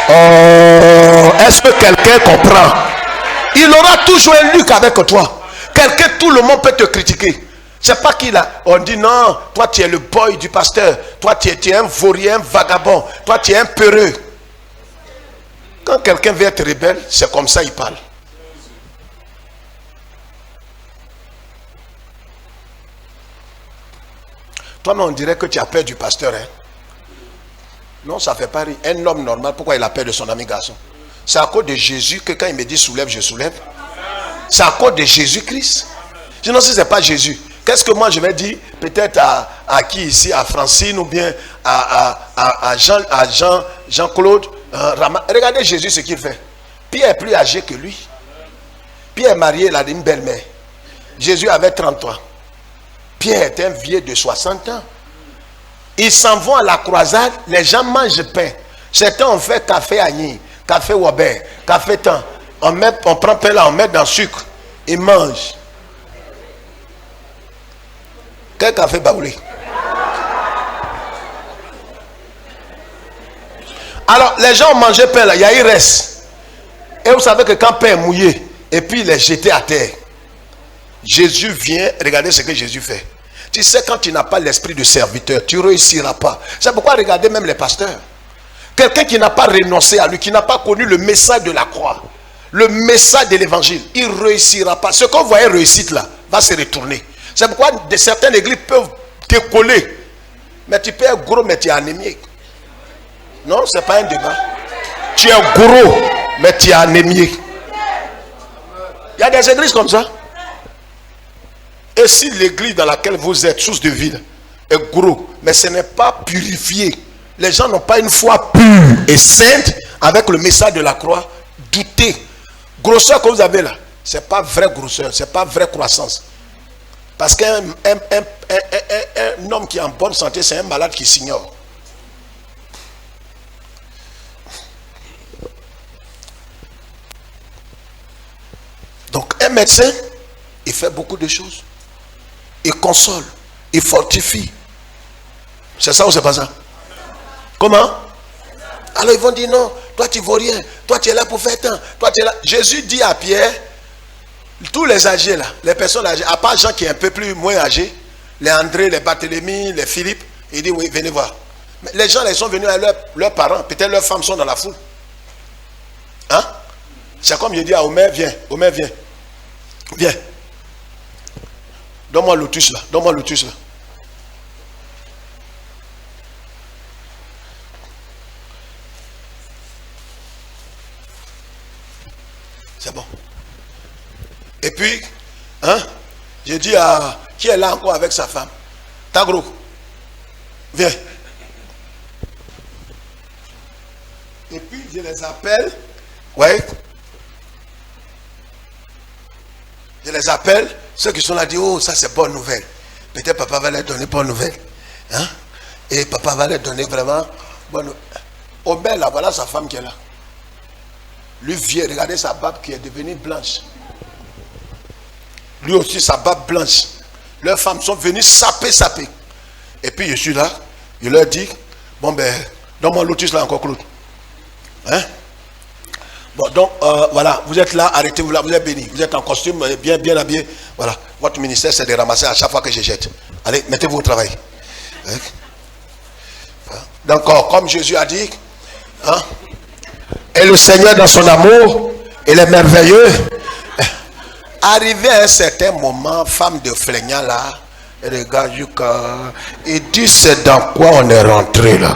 Oh, est-ce que quelqu'un comprend? Il aura toujours un Luc avec toi. Quelqu'un, tout le monde peut te critiquer. C'est pas qu'il a. On dit non, toi tu es le boy du pasteur. Toi tu es un vaurien, un vagabond. Toi tu es un peureux. Quand quelqu'un veut être rebelle, c'est comme ça il parle. Toi, mais on dirait que tu as peur du pasteur. Hein? Non, ça ne fait pas rire. Un homme normal, pourquoi il a peur de son ami garçon? C'est à cause de Jésus que quand il me dit soulève, je soulève. C'est à cause de Jésus-Christ. Sinon, si ce n'est pas Jésus, Qu'est-ce que moi je vais dire? Peut-être à qui ici? À Francine ou bien à Jean-Claude. Regardez Jésus ce qu'il fait. Pierre est plus âgé que lui. Pierre est marié, il a une belle-mère. Jésus avait 33. Pierre est un vieux de 60 ans. Ils s'en vont à la croisade, les gens mangent pain. Certains ont fait café Agni, café Wabert, café Temps. On prend pain là, on met dans le sucre. Ils mangent. Quel café baoulé? Alors, les gens ont mangé pain là, il reste. Et vous savez que quand pain est mouillé, et puis il est jeté à terre, Jésus vient, regardez ce que Jésus fait. Tu sais, quand tu n'as pas l'esprit de serviteur, tu ne réussiras pas. C'est pourquoi regardez même les pasteurs. Quelqu'un qui n'a pas renoncé à lui, qui n'a pas connu le message de la croix, le message de l'évangile, il ne réussira pas. Ce qu'on voyait réussite là, va se retourner. C'est pourquoi certaines églises peuvent te coller. Mais tu peux être gros, mais tu es anémique. Non, ce n'est pas un débat. Tu es gros, mais tu es anémique. Il y a des églises comme ça. Et si l'église dans laquelle vous êtes, source de vie, est gros, mais ce n'est pas purifié, les gens n'ont pas une foi pure et sainte avec le message de la croix, doutez. Grosseur que vous avez là, ce n'est pas vraie grosseur, ce n'est pas vraie croissance. Parce qu'un homme qui est en bonne santé, c'est un malade qui s'ignore. Donc un médecin, il fait beaucoup de choses. Il console, il fortifie. C'est ça ou c'est pas ça? Comment? Alors ils vont dire non, toi tu ne vaux rien, toi tu es là pour faire tant, toi tu es là. Jésus dit à Pierre, tous les âgés là, les personnes âgées, à part Jean qui est un peu plus moins âgé, les André, les Barthélemy, les Philippe, il dit oui, venez voir. Mais les gens ils sont venus à leurs parents, peut-être leurs femmes sont dans la foule. Hein? C'est comme je dis à Omer, viens, Omer viens. Viens. Donne-moi l'autus là. Donne-moi l'autus là. C'est bon. Et puis, hein, j'ai dit à qui est là encore avec sa femme? Tagro. Viens. Et puis je les appelle. Ouais. Je les appelle. Ceux qui sont là disent, oh, ça c'est bonne nouvelle. Peut-être papa va leur donner bonne nouvelle. Hein? Et papa va leur donner vraiment bonne nouvelle. Obed, là, voilà sa femme qui est là. Lui vient, regardez sa barbe qui est devenue blanche. Lui aussi, sa barbe blanche. Leurs femmes sont venues saper. Et puis je suis là, je leur dis, bon ben, donne-moi l'autus là encore, Claude. Hein? Bon, donc, voilà, vous êtes là, arrêtez-vous là, vous êtes bénis. Vous êtes en costume, bien habillé. Voilà, votre ministère, c'est de ramasser à chaque fois que je jette. Allez, mettez-vous au travail. Donc, comme Jésus a dit, hein, et le Seigneur dans son amour, il est merveilleux. Arrivé à un certain moment, femme de flaignant là, regarde Yuka, et dit, c'est dans quoi on est rentré là.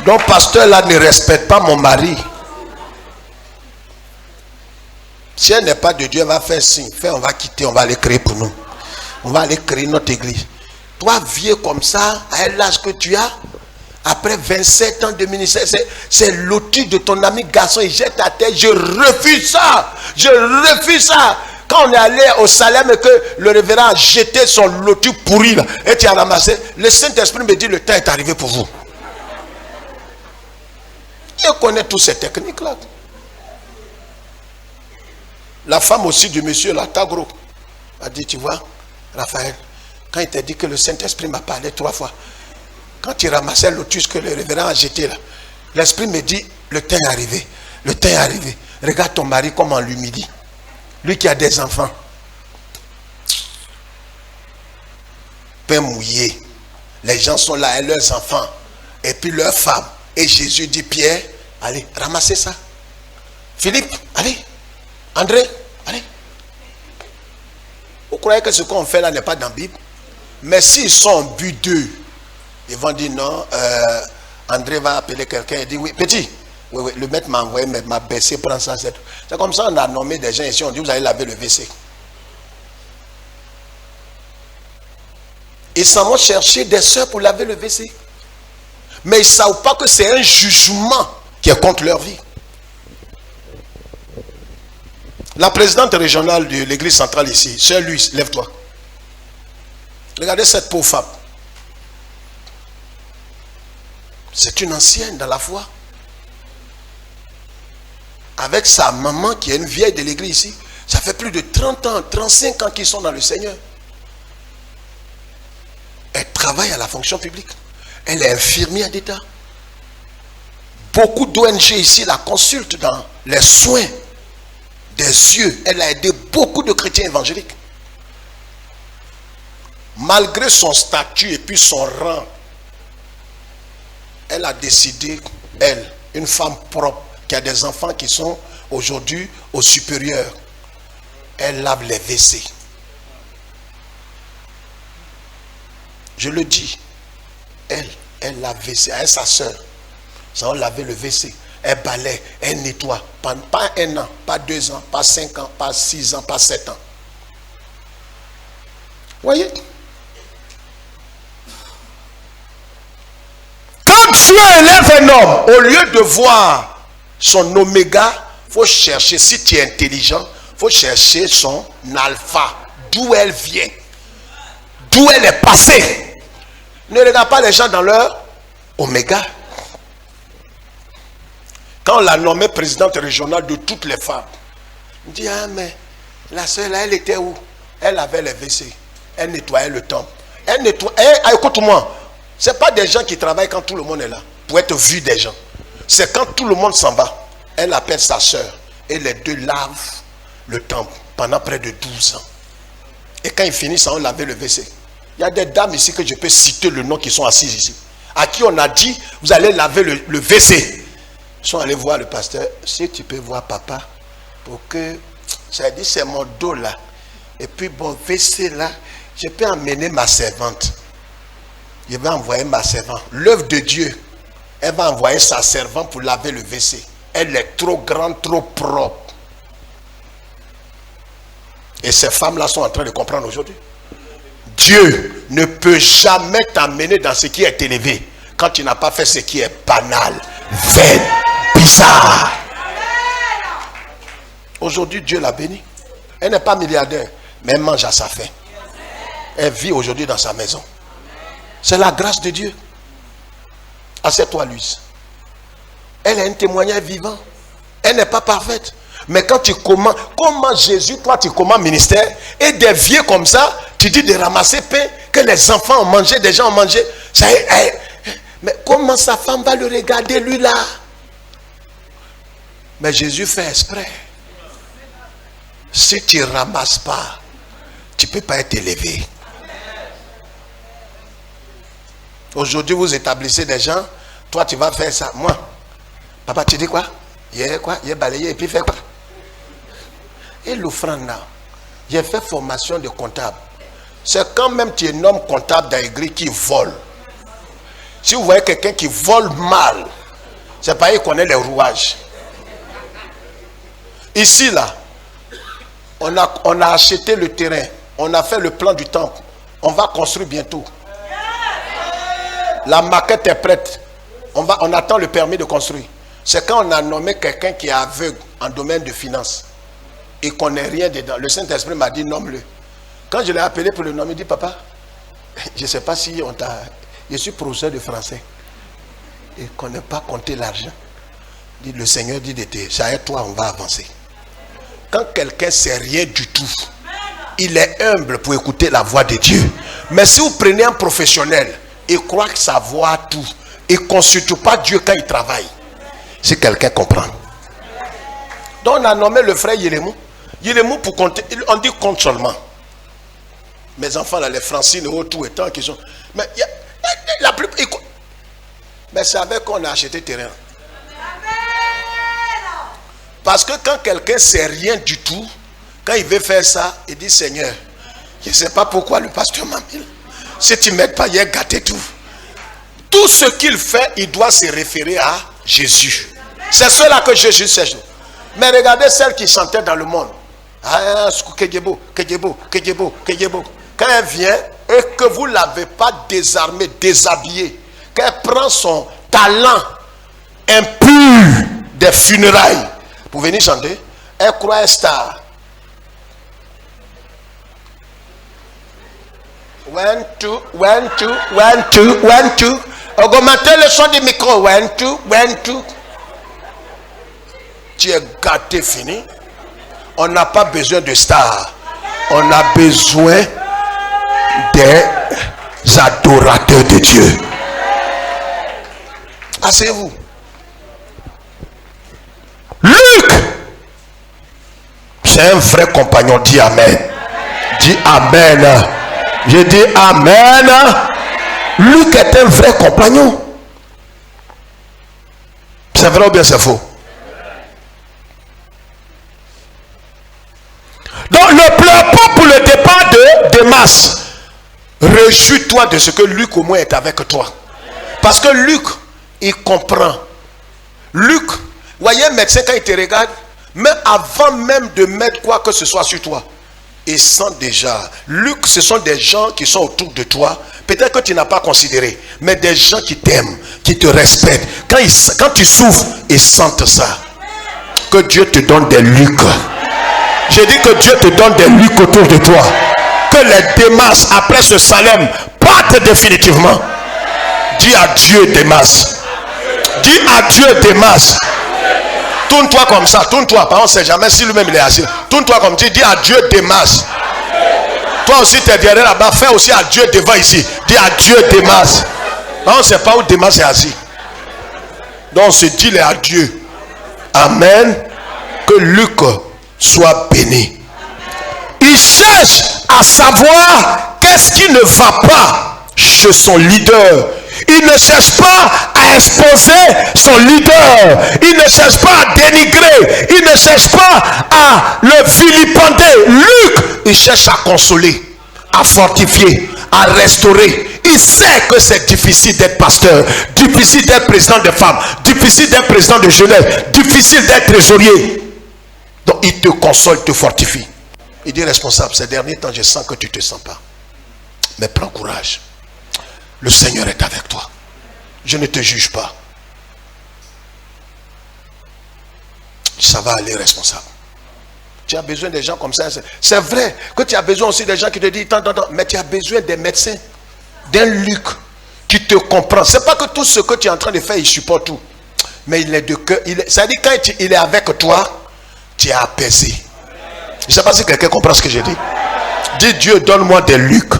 Donc, pasteur là ne respecte pas mon mari. Si elle n'est pas de Dieu, elle va faire signe. On va quitter, on va aller créer pour nous. On va aller créer notre église. Toi, vieux comme ça, à l'âge que tu as, après 27 ans de ministère, c'est l'outil de ton ami garçon, il jette à terre. Je refuse ça. Je refuse ça. Quand on est allé au Salem et que le révérend a jeté son lotus pourri là, et tu as ramassé, le Saint-Esprit me dit, le temps est arrivé pour vous. Il connaît toutes ces techniques là. La femme aussi du monsieur là, Tagro, a dit, tu vois, Raphaël, quand il t'a dit que le Saint-Esprit m'a parlé 3 fois, quand tu ramassais le lotus que le révérend a jeté là, l'Esprit me dit, le temps est arrivé, le temps est arrivé. Regarde ton mari comme on l'humilie. Lui qui a des enfants. Pain mouillé. Les gens sont là et leurs enfants. Et puis leurs femmes. Et Jésus dit, Pierre, allez, ramassez ça. Philippe, allez. André, allez. Vous croyez que ce qu'on fait là n'est pas dans la Bible? Mais s'ils sont en but d'eux, ils vont dire non, André va appeler quelqu'un et dire oui, petit, oui, le maître m'a envoyé, m'a baissé, prends ça. C'est tout. C'est comme ça on a nommé des gens ici, on dit vous allez laver le WC. Ils s'en vont chercher des sœurs pour laver le WC. Mais ils ne savent pas que c'est un jugement qui est contre leur vie. La présidente régionale de l'église centrale ici, sœur Louise, lève-toi. Regardez cette pauvre femme. C'est une ancienne dans la foi. Avec sa maman qui est une vieille de l'église ici. Ça fait plus de 30 ans, 35 ans qu'ils sont dans le Seigneur. Elle travaille à la fonction publique. Elle est infirmière d'État. Beaucoup d'ONG ici la consultent dans les soins des yeux. Elle a aidé beaucoup de chrétiens évangéliques. Malgré son statut et puis son rang, elle a décidé, elle, une femme propre, qui a des enfants qui sont aujourd'hui au supérieur, elle lave les WC. Je le dis, elle lave WC, elle et sa soeur. Ça va laver le WC. Elle balaye, elle nettoie. Pas un an, pas 2 ans, pas 5 ans, pas 6 ans, pas 7 ans. Voyez? Quand Dieu élève un homme, au lieu de voir son oméga, il faut chercher, si tu es intelligent, il faut chercher son alpha. D'où elle vient. D'où elle est passée. Ne regarde pas les gens dans leur oméga. Quand on l'a nommée présidente régionale de toutes les femmes, on dit, ah mais la soeur là, elle était où? Elle avait les WC. Elle nettoyait le temple. Elle nettoyait. Écoute-moi, ce n'est pas des gens qui travaillent quand tout le monde est là, pour être vu des gens. C'est quand tout le monde s'en va. Elle appelle sa soeur et les deux lavent le temple pendant près de 12 ans. Et quand ils finissent, on laver le WC. Il y a des dames ici que je peux citer le nom qui sont assises ici. À qui on a dit, vous allez laver le WC. Ils sont allés voir le pasteur. Si tu peux voir papa, pour que, j'ai dit c'est mon dos là. Et puis bon, WC là, je peux emmener ma servante. Je vais envoyer ma servante. L'œuvre de Dieu, elle va envoyer sa servante pour laver le WC. Elle est trop grande, trop propre. Et ces femmes-là sont en train de comprendre aujourd'hui. Dieu ne peut jamais t'amener dans ce qui est élevé quand tu n'as pas fait ce qui est banal, vain, bizarre. Aujourd'hui, Dieu l'a bénie. Elle n'est pas milliardaire, mais elle mange à sa faim. Elle vit aujourd'hui dans sa maison. C'est la grâce de Dieu. Assieds-toi, Louise. Elle est un témoignage vivant. Elle n'est pas parfaite. Mais quand tu commences, comment Jésus, toi tu commences ministère, et des vieux comme ça, tu dis de ramasser pain, que les enfants ont mangé, des gens ont mangé. Ça, mais comment sa femme va le regarder, lui là? Mais Jésus fait exprès. Si tu ne ramasses pas, tu ne peux pas être élevé. Aujourd'hui, vous établissez des gens, toi tu vas faire ça. Moi, papa, tu dis quoi? Il est balayé et puis fait quoi? Et l'offrande là, j'ai fait formation de comptable. C'est quand même tu es un homme comptable dans l'église qui vole. Si vous voyez quelqu'un qui vole mal, c'est pas qu'il connaît les rouages. Ici là, on a acheté le terrain, on a fait le plan du temple, on va construire bientôt. La maquette est prête. On attend le permis de construire. C'est quand on a nommé quelqu'un qui est aveugle en domaine de finance. Il ne connaît rien dedans. Le Saint-Esprit m'a dit nomme-le. Quand je l'ai appelé pour le nommer, il dit papa, je ne sais pas si on t'a... Je suis professeur de français. Il ne connaît pas compter l'argent. Le Seigneur dit c'est avec toi on va avancer. Quand quelqu'un ne sait rien du tout, il est humble pour écouter la voix de Dieu. Mais si vous prenez un professionnel, il croit que sa voix tout. Il ne consulte pas Dieu quand il travaille. Si quelqu'un comprend. Donc on a nommé le frère Yélémou. Yélémou pour compter, on dit compte seulement. Mes enfants là, les Francines, tout et tant qui sont. Mais la plus. Mais c'est avec qu'on a acheté terrain. Parce que quand quelqu'un ne sait rien du tout, quand il veut faire ça, il dit Seigneur, je ne sais pas pourquoi le pasteur m'a mis. Si tu ne m'aides pas, il a gâté tout. Tout ce qu'il fait, il doit se référer à Jésus. C'est cela que Jésus sait. Mais regardez celle qui chantait dans le monde. Ah, Kedjebo, Kedjebo, Kedjebo, Kedjebo. Quand elle vient, et que vous ne l'avez pas désarmée, déshabillée, qu'elle prend son talent impur des funérailles pour venir chanter, elle croit être star. One, two, one, two, one, two, one, two. Augmentez le son du micro. One, two, one, two. Tu es gâté, fini. On n'a pas besoin de stars. On a besoin des adorateurs de Dieu. Asseyez-vous. Luc, c'est un vrai compagnon. Dis Amen. Dis Amen. Je dis Amen. Luc est un vrai compagnon. C'est vrai ou bien c'est faux? Donc ne pleure pas pour le départ de Démas. Réjouis-toi de ce que Luc au moins est avec toi. Parce que Luc, il comprend. Luc, voyez un médecin quand il te regarde, mais avant même de mettre quoi que ce soit sur toi, il sent déjà. Luc, ce sont des gens qui sont autour de toi. Peut-être que tu n'as pas considéré, mais des gens qui t'aiment, qui te respectent. Quand tu souffres, ils sentent ça. Que Dieu te donne des Lucs. J'ai dit que Dieu te donne des Lucs autour de toi. Que les Démas, après ce Salem, partent définitivement. Dis adieu Démas. Dis adieu Démas. Tourne-toi comme ça, tourne-toi. On ne sait jamais si lui-même il est assis. Tourne-toi comme tu dis adieu Démas. Toi aussi tu es derrière là-bas, fais aussi adieu devant ici. Dis adieu Démas. On ne sait pas où Démas est assis. Donc on se dit les adieux. Amen. Que Luc soit béni. Il cherche à savoir qu'est-ce qui ne va pas chez son leader. Il ne cherche pas à exposer son leader. Il ne cherche pas à dénigrer. Il ne cherche pas à le vilipender. Luc, il cherche à consoler, à fortifier, à restaurer. Il sait que c'est difficile d'être pasteur, difficile d'être président de femmes, difficile d'être président de jeunesse, difficile d'être trésorier. Donc il te console, te fortifie. Il dit responsable, ces derniers temps je sens que tu ne te sens pas. Mais prends courage. Le Seigneur est avec toi. Je ne te juge pas. Ça va aller, responsable. Tu as besoin des gens comme ça. C'est vrai que tu as besoin aussi des gens qui te disent tant, mais tu as besoin des médecins, d'un Luc qui te comprend. C'est pas que tout ce que tu es en train de faire, il supporte tout. Mais il est de cœur. C'est-à-dire quand il est avec toi, tu es apaisé. Je ne sais pas si quelqu'un comprend ce que j'ai dit. Dis Dieu, donne-moi des Luc.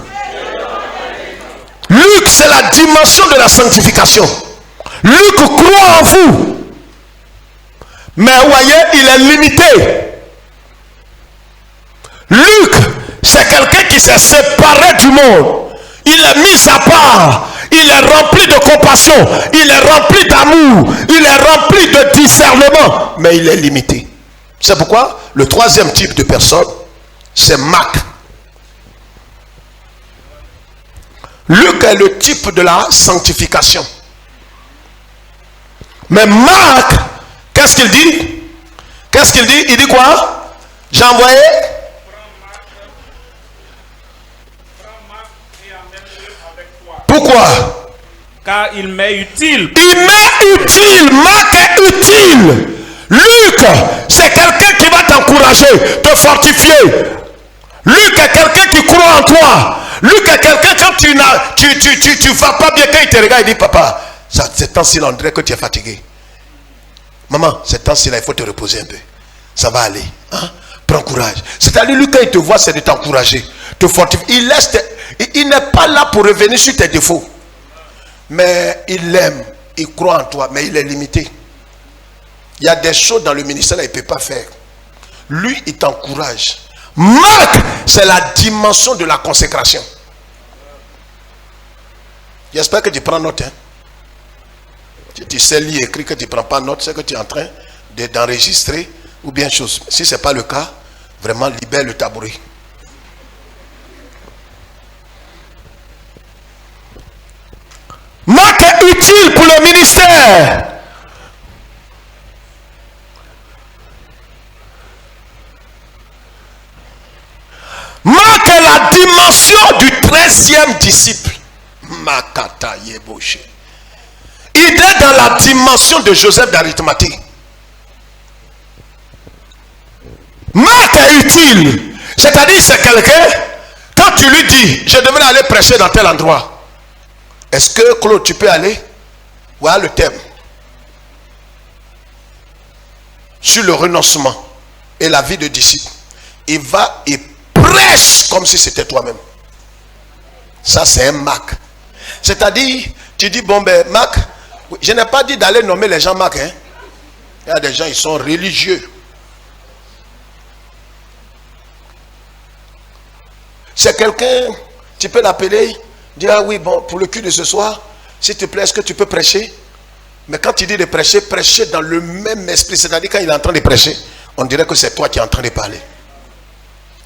Luc, c'est la dimension de la sanctification. Luc croit en vous. Mais vous voyez, il est limité. Luc, c'est quelqu'un qui s'est séparé du monde. Il est mis à part. Il est rempli de compassion. Il est rempli d'amour. Il est rempli de discernement. Mais il est limité. C'est pourquoi le troisième type de personne, c'est Marc. Luc est le type de la sanctification. Mais Marc, qu'est-ce qu'il dit? Qu'est-ce qu'il dit? Il dit quoi? J'ai envoyé. Pourquoi? Car il m'est utile. Il m'est utile. Marc est utile. Luc, c'est quelqu'un qui va t'encourager, te fortifier. Luc est quelqu'un qui croit en toi. Luc est quelqu'un quand tu vas pas bien, quand il te regarde, il dit papa, c'est temps-ci là, on dirait que tu es fatigué. Maman, c'est temps-ci là, il faut te reposer un peu. Ça va aller. Hein? Prends courage. C'est-à-dire, lui, quand il te voit, c'est de t'encourager, te fortifier. Il n'est pas là pour revenir sur tes défauts. Mais il l'aime, il croit en toi, mais il est limité. Il y a des choses dans le ministère, il ne peut pas faire. Lui, il t'encourage. Marc, c'est la dimension de la consécration. J'espère que tu prends note. Hein? Si tu sais lire, écrire, que tu ne prends pas note, c'est que tu es en train d'enregistrer ou bien chose. Si ce n'est pas le cas, vraiment libère le tabouret. Marc est utile pour le ministère. Marc est la dimension du 13e disciple, Makata Yeboche, il est dans la dimension de Joseph d'Arimathée. Marc est utile. C'est-à-dire, c'est quelqu'un, quand tu lui dis, je devrais aller prêcher dans tel endroit. Est-ce que, Claude, tu peux aller? Voilà le thème. Sur le renoncement et la vie de disciple. Il va et prêche comme si c'était toi-même. Ça, c'est un Marc. C'est-à-dire, tu dis, bon ben, Marc, je n'ai pas dit d'aller nommer les gens Marc. Hein? Il y a des gens, ils sont religieux. C'est quelqu'un, tu peux l'appeler, dire, ah oui, bon, pour le culte de ce soir, s'il te plaît, est-ce que tu peux prêcher? Mais quand il dit de prêcher, prêcher dans le même esprit, c'est-à-dire quand il est en train de prêcher, on dirait que c'est toi qui es en train de parler.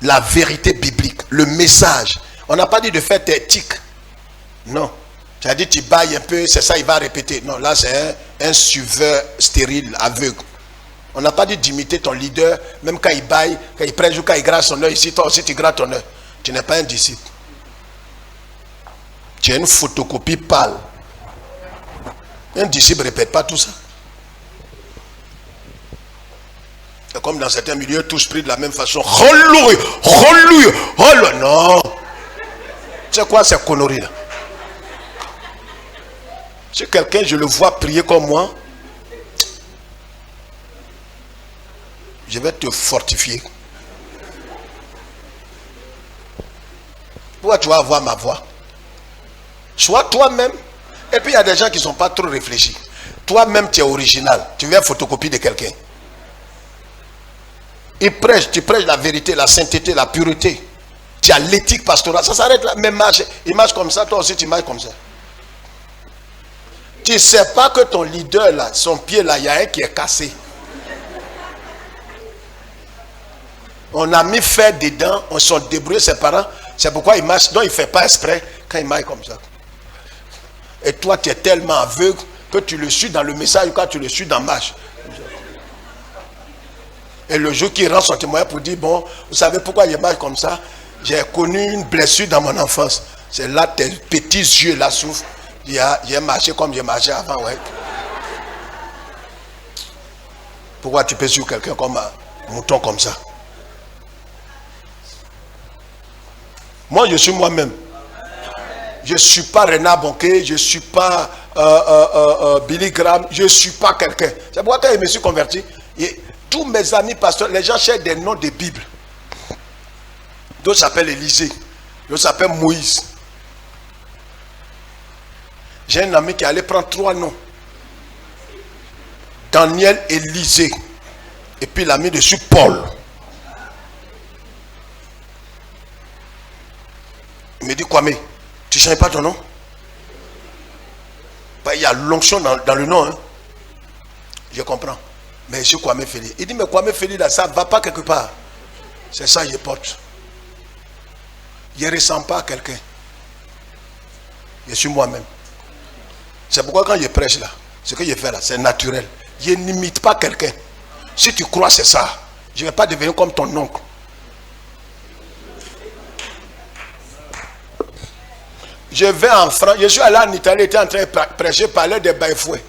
La vérité biblique, le message. On n'a pas dit de faire tes tics. Non. Tu as dit tu bailles un peu, c'est ça, il va répéter. Non, là c'est un suiveur stérile, aveugle. On n'a pas dit d'imiter ton leader, même quand il baille, quand il prêche ou quand il gratte son œil. Ici, toi aussi tu grattes ton œil. Tu n'es pas un disciple. Tu es une photocopie pâle. Un disciple ne répète pas tout ça. C'est comme dans certains milieux, tous pris de la même façon. Non. C'est quoi ces conneries là? Si quelqu'un, je le vois prier comme moi, je vais te fortifier. Pourquoi tu vas avoir ma voix? Sois toi-même. Et puis il y a des gens qui ne sont pas trop réfléchis. Toi-même, tu es original. Tu viens photocopie de quelqu'un. Il prêche, tu prêches la vérité, la sainteté, la pureté. Tu as l'éthique pastorale. Ça s'arrête là. Même marche. Il marche comme ça, toi aussi tu marches comme ça. Tu ne sais pas que ton leader là, son pied là, il y a un qui est cassé. On a mis fer dedans, on s'est débrouillé ses parents. C'est pourquoi il marche. Donc il ne fait pas exprès quand il marche comme ça. Et toi, tu es tellement aveugle que tu le suis dans le message quand tu le suis dans marche. Et le jour qu'il rend son témoignage pour dire, bon, vous savez pourquoi il marche comme ça? J'ai connu une blessure dans mon enfance. C'est là tes petits yeux là souffrent. J'ai marché comme j'ai marché avant, ouais. Pourquoi tu peux suivre quelqu'un comme un mouton comme ça? Moi, je suis moi-même. Je ne suis pas Renard Bonquet, je ne suis pas Billy Graham, je ne suis pas quelqu'un. C'est pourquoi quand je me suis converti, tous mes amis pasteurs, les gens cherchent des noms de Bible. D'autres s'appellent Élisée, d'autres s'appellent Moïse. J'ai un ami qui allait prendre 3 noms. Daniel, Élisée. Et puis il a mis dessus Paul. Il me dit, Kwame, tu ne changes pas ton nom? Ben, il y a l'onction dans le nom. Hein. Je comprends. Mais je suis Kwame Feli. Il dit, mais Kwame Feli, là, ça ne va pas quelque part. C'est ça que je porte. Je ne ressemble pas à quelqu'un. Je suis moi-même. C'est pourquoi quand je prêche là, ce que je fais là, c'est naturel. Je n'imite pas quelqu'un. Si tu crois c'est ça, je ne vais pas devenir comme ton oncle. Je vais en France, je suis allé en Italie, j'étais en train de prêcher, parler des baïfouets.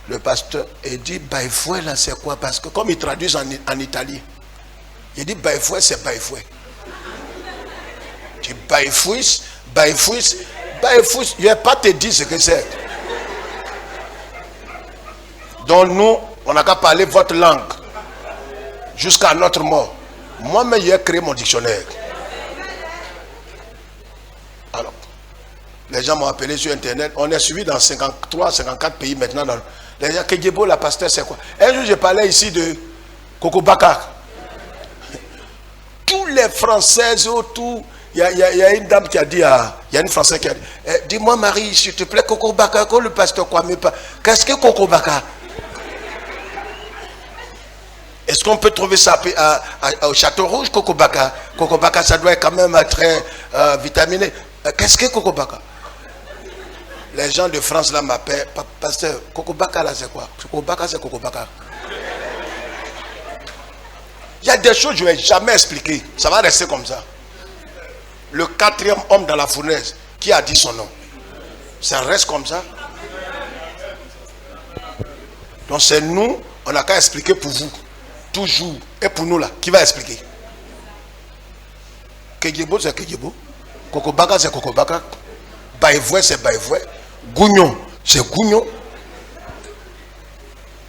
Le pasteur, il dit baïfouet là c'est quoi? Parce que comme ils traduisent en Italie, il dit baïfouet c'est baïfouet. Tu dis baïfouis, je ne vais pas te dire ce que c'est. Donc nous, on n'a qu'à parler votre langue jusqu'à notre mort. Moi-même, j'ai créé mon dictionnaire. Alors, les gens m'ont appelé sur Internet. On est suivi dans 53, 54 pays maintenant. Les gens, Kedjebo, la pasteur, c'est quoi? Un jour, je parlais ici de Coco Baka. Tous les Françaises autour. Il y a une dame qui a dit, il y a une Française qui a dit, dis-moi Marie, s'il te plaît, Coco Baka, quand le pasteur Kwame pas. Qu'est-ce que Coco Baka? Est-ce qu'on peut trouver ça au Château Rouge, Coco Baka? Coco Baka, ça doit être quand même très vitaminé. Qu'est-ce que Coco Baka? Les gens de France là m'appellent, pasteur, Coco Baka là c'est quoi? Coco Baka c'est Coco Baka. Il y a des choses que je ne vais jamais expliquer. Ça va rester comme ça. Le 4e homme dans la fournaise, qui a dit son nom? Ça reste comme ça. Donc c'est nous, on n'a qu'à expliquer pour vous. Toujours. Et pour nous là, qui va expliquer? Kejebo c'est Kejebo. Kokobaka c'est Kokobaka. Baïvoué c'est Baïvoué. Gougnon c'est Gougnon.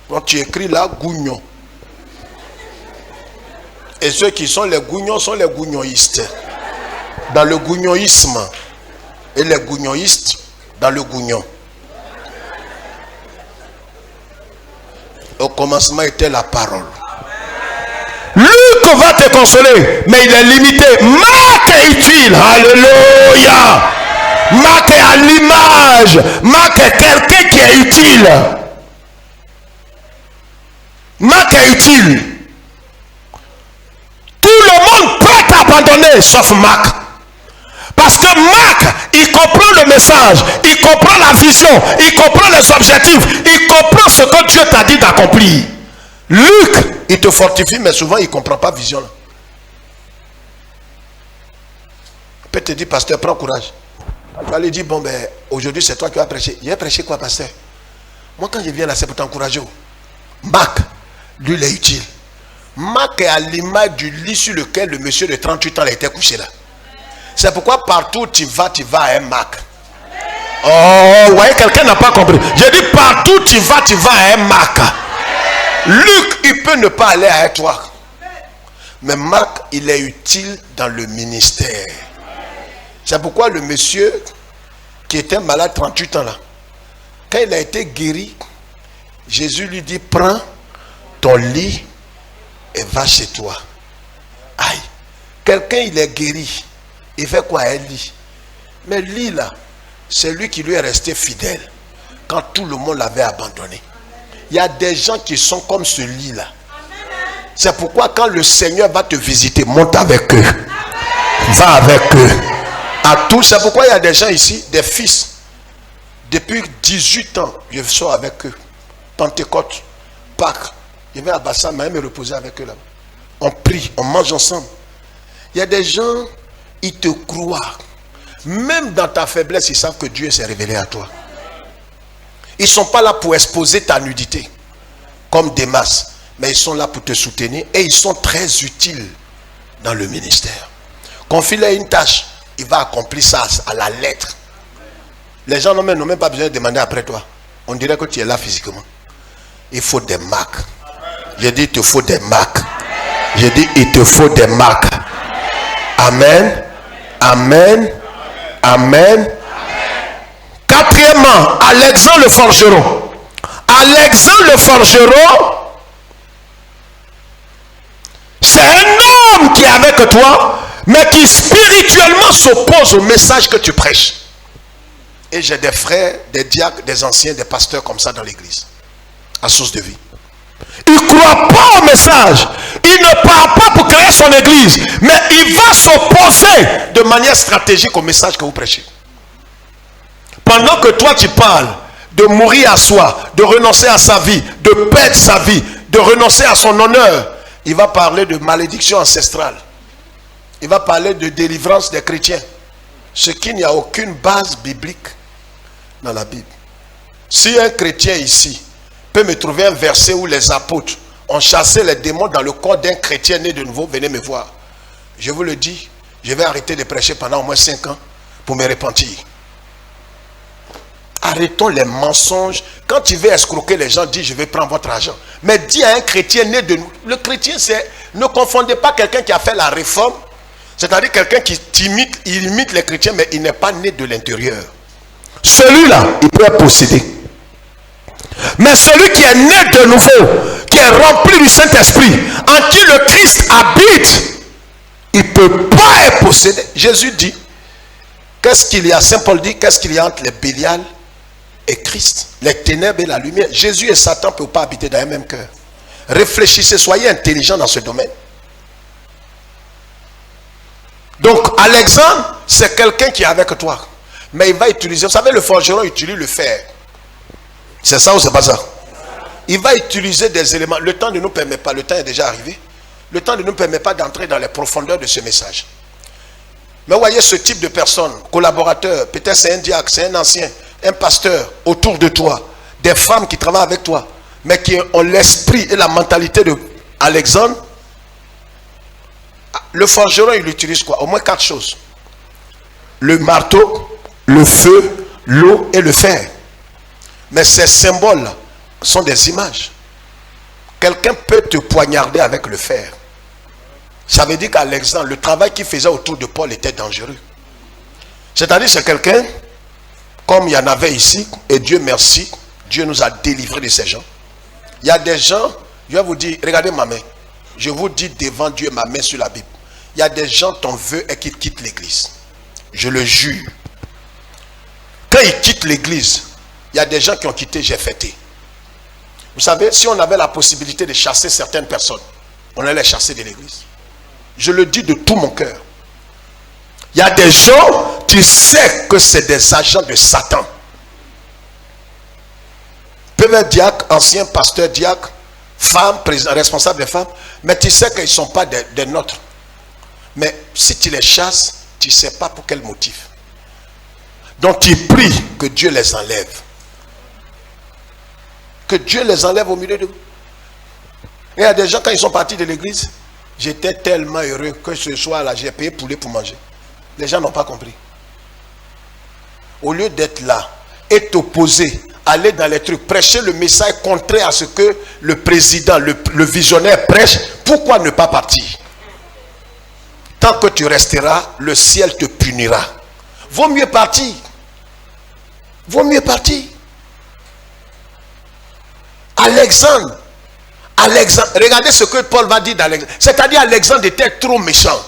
Donc tu écris là Gougnon. Et ceux qui sont les Gougnons sont les Gougnonistes. Dans le Gougnonisme. Et les Gougnonistes dans le Gougnon. Au commencement était la parole. Luc va te consoler, mais il est limité. Marc est utile. Alléluia. Marc est à l'image. Marc est quelqu'un qui est utile. Marc est utile. Tout le monde peut t'abandonner sauf Marc. Parce que Marc, il comprend le message, il comprend la vision, il comprend les objectifs, il comprend ce que Dieu t'a dit d'accomplir. Luc, il te fortifie, mais souvent il ne comprend pas la vision. Là. Il peut te dire, pasteur, prends courage. Tu vas lui dire, bon, ben, aujourd'hui c'est toi qui vas prêcher. Il a prêché quoi, pasteur? Moi, quand je viens là, c'est pour t'encourager. Marc, lui, il est utile. Marc est à l'image du lit sur lequel le monsieur de 38 ans a été couché là. C'est pourquoi partout où tu vas à un Marc. Oh, vous voyez, quelqu'un n'a pas compris. J'ai dit partout où tu vas à un Marc. Luc, il peut ne pas aller à toi. Mais Marc, il est utile dans le ministère. C'est pourquoi le monsieur qui était malade 38 ans là, quand il a été guéri, Jésus lui dit, prends ton lit et va chez toi. Aïe, quelqu'un il est guéri. Il fait quoi? Un lit. Mais lit là, c'est lui qui lui est resté fidèle quand tout le monde l'avait abandonné. Il y a des gens qui sont comme ce lit là. C'est pourquoi quand le Seigneur va te visiter, monte avec eux. Va avec eux. À tous, c'est pourquoi il y a des gens ici, des fils. Depuis 18 ans, je sors avec eux. Pentecôte, Pâques. Je vais à Bassam, me reposer avec eux là. On prie, on mange ensemble. Il y a des gens, ils te croient. Même dans ta faiblesse, ils savent que Dieu s'est révélé à toi. Ils ne sont pas là pour exposer ta nudité, comme des masses. Mais ils sont là pour te soutenir. Et ils sont très utiles dans le ministère. Confie-leur une tâche, il va accomplir ça à la lettre. Les gens n'ont même pas besoin de demander après toi. On dirait que tu es là physiquement. Il faut des marques. J'ai dit, il te faut des marques. J'ai dit, il te faut des marques. Amen. Amen. Amen. Quatrièmement, Alexandre le forgeron. Alexandre le forgeron, c'est un homme qui est avec toi, mais qui spirituellement s'oppose au message que tu prêches. Et j'ai des frères, des diacres, des anciens, des pasteurs comme ça dans l'église. À source de vie. Il ne croit pas au message. Il ne parle pas pour créer son église. Mais il va s'opposer de manière stratégique au message que vous prêchez. Pendant que toi tu parles de mourir à soi, de renoncer à sa vie, de perdre sa vie, de renoncer à son honneur, il va parler de malédiction ancestrale. Il va parler de délivrance des chrétiens. Ce qui n'y a aucune base biblique dans la Bible. Si un chrétien ici peut me trouver un verset où les apôtres ont chassé les démons dans le corps d'un chrétien né de nouveau, venez me voir. Je vous le dis, je vais arrêter de prêcher pendant au moins 5 ans pour me repentir. Arrêtons les mensonges. Quand tu veux escroquer les gens, dis je vais prendre votre argent. Mais dis à un chrétien né de nous. Le chrétien, c'est, ne confondez pas quelqu'un qui a fait la réforme, c'est-à-dire quelqu'un qui il imite les chrétiens, mais il n'est pas né de l'intérieur. Celui-là, il peut être possédé. Mais celui qui est né de nouveau, qui est rempli du Saint-Esprit, en qui le Christ habite, il ne peut pas être possédé. Jésus dit, qu'est-ce qu'il y a? Saint Paul dit, qu'est-ce qu'il y a entre les Bélial et Christ, les ténèbres et la lumière? Jésus et Satan ne peuvent pas habiter dans un même cœur. Réfléchissez, soyez intelligents dans ce domaine. Donc Alexandre, c'est quelqu'un qui est avec toi. Mais il va utiliser, vous savez, le forgeron utilise le fer. C'est ça ou c'est pas ça? Il va utiliser des éléments. Le temps ne nous permet pas, le temps est déjà arrivé. Le temps ne nous permet pas d'entrer dans les profondeurs de ce message. Mais voyez ce type de personnes, collaborateurs, peut-être c'est un diacre, c'est un ancien, un pasteur autour de toi, des femmes qui travaillent avec toi, mais qui ont l'esprit et la mentalité de Alexandre. Le forgeron, il utilise quoi? Au moins 4 choses. Le marteau, le feu, l'eau et le fer. Mais ces symboles sont des images. Quelqu'un peut te poignarder avec le fer. Ça veut dire qu'Alexandre, le travail qu'il faisait autour de Paul était dangereux. C'est-à-dire c'est quelqu'un, comme il y en avait ici, et Dieu merci, Dieu nous a délivrés de ces gens. Il y a des gens, je vais vous dire, regardez ma main. Je vous dis devant Dieu ma main sur la Bible. Il y a des gens, ton vœu est qu'ils quittent l'église. Je le jure. Quand ils quittent l'église, il y a des gens qui ont quitté, j'ai fêté. Vous savez, si on avait la possibilité de chasser certaines personnes, on allait les chasser de l'église. Je le dis de tout mon cœur. Il y a des gens, tu sais que c'est des agents de Satan. Peuvent être diacre, ancien pasteur diacre, femme, responsable des femmes, mais tu sais qu'ils ne sont pas des nôtres. Mais si tu les chasses, tu ne sais pas pour quel motif. Donc tu pries que Dieu les enlève. Que Dieu les enlève au milieu de vous. Il y a des gens, quand ils sont partis de l'église, j'étais tellement heureux que ce soir-là, j'ai payé poulet pour manger. Les gens n'ont pas compris. Au lieu d'être là et t'opposer, aller dans les trucs, prêcher le message contraire à ce que le président, le visionnaire prêche, pourquoi ne pas partir? Tant que tu resteras, le ciel te punira. Vaut mieux partir. Vaut mieux partir. Alexandre, regardez ce que Paul va dire d'Alexandre. C'est-à-dire Alexandre était trop méchant.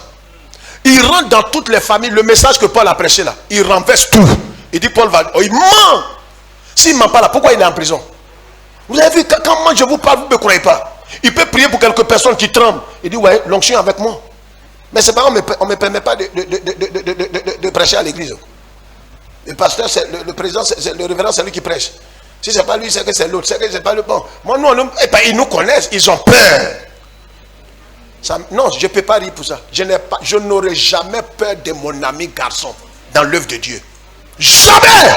Il rentre dans toutes les familles. Le message que Paul a prêché là, il renverse tout. Il dit Paul va, il ment. S'il ne ment pas là, pourquoi il est en prison? Vous avez vu, quand moi je vous parle, vous ne me croyez pas. Il peut prier pour quelques personnes qui tremblent. Il dit ouais, l'onction avec moi. Mais c'est pas, on ne me permet pas de prêcher à l'église. Le pasteur, le président, le révérend, c'est lui qui prêche. Si ce n'est pas lui, c'est que c'est l'autre. C'est que c'est pas le bon. Moi, nous, ils nous connaissent, ils ont peur. Ça, non, je ne peux pas rire pour ça. Je n'aurai jamais peur de mon ami garçon dans l'œuvre de Dieu. Jamais!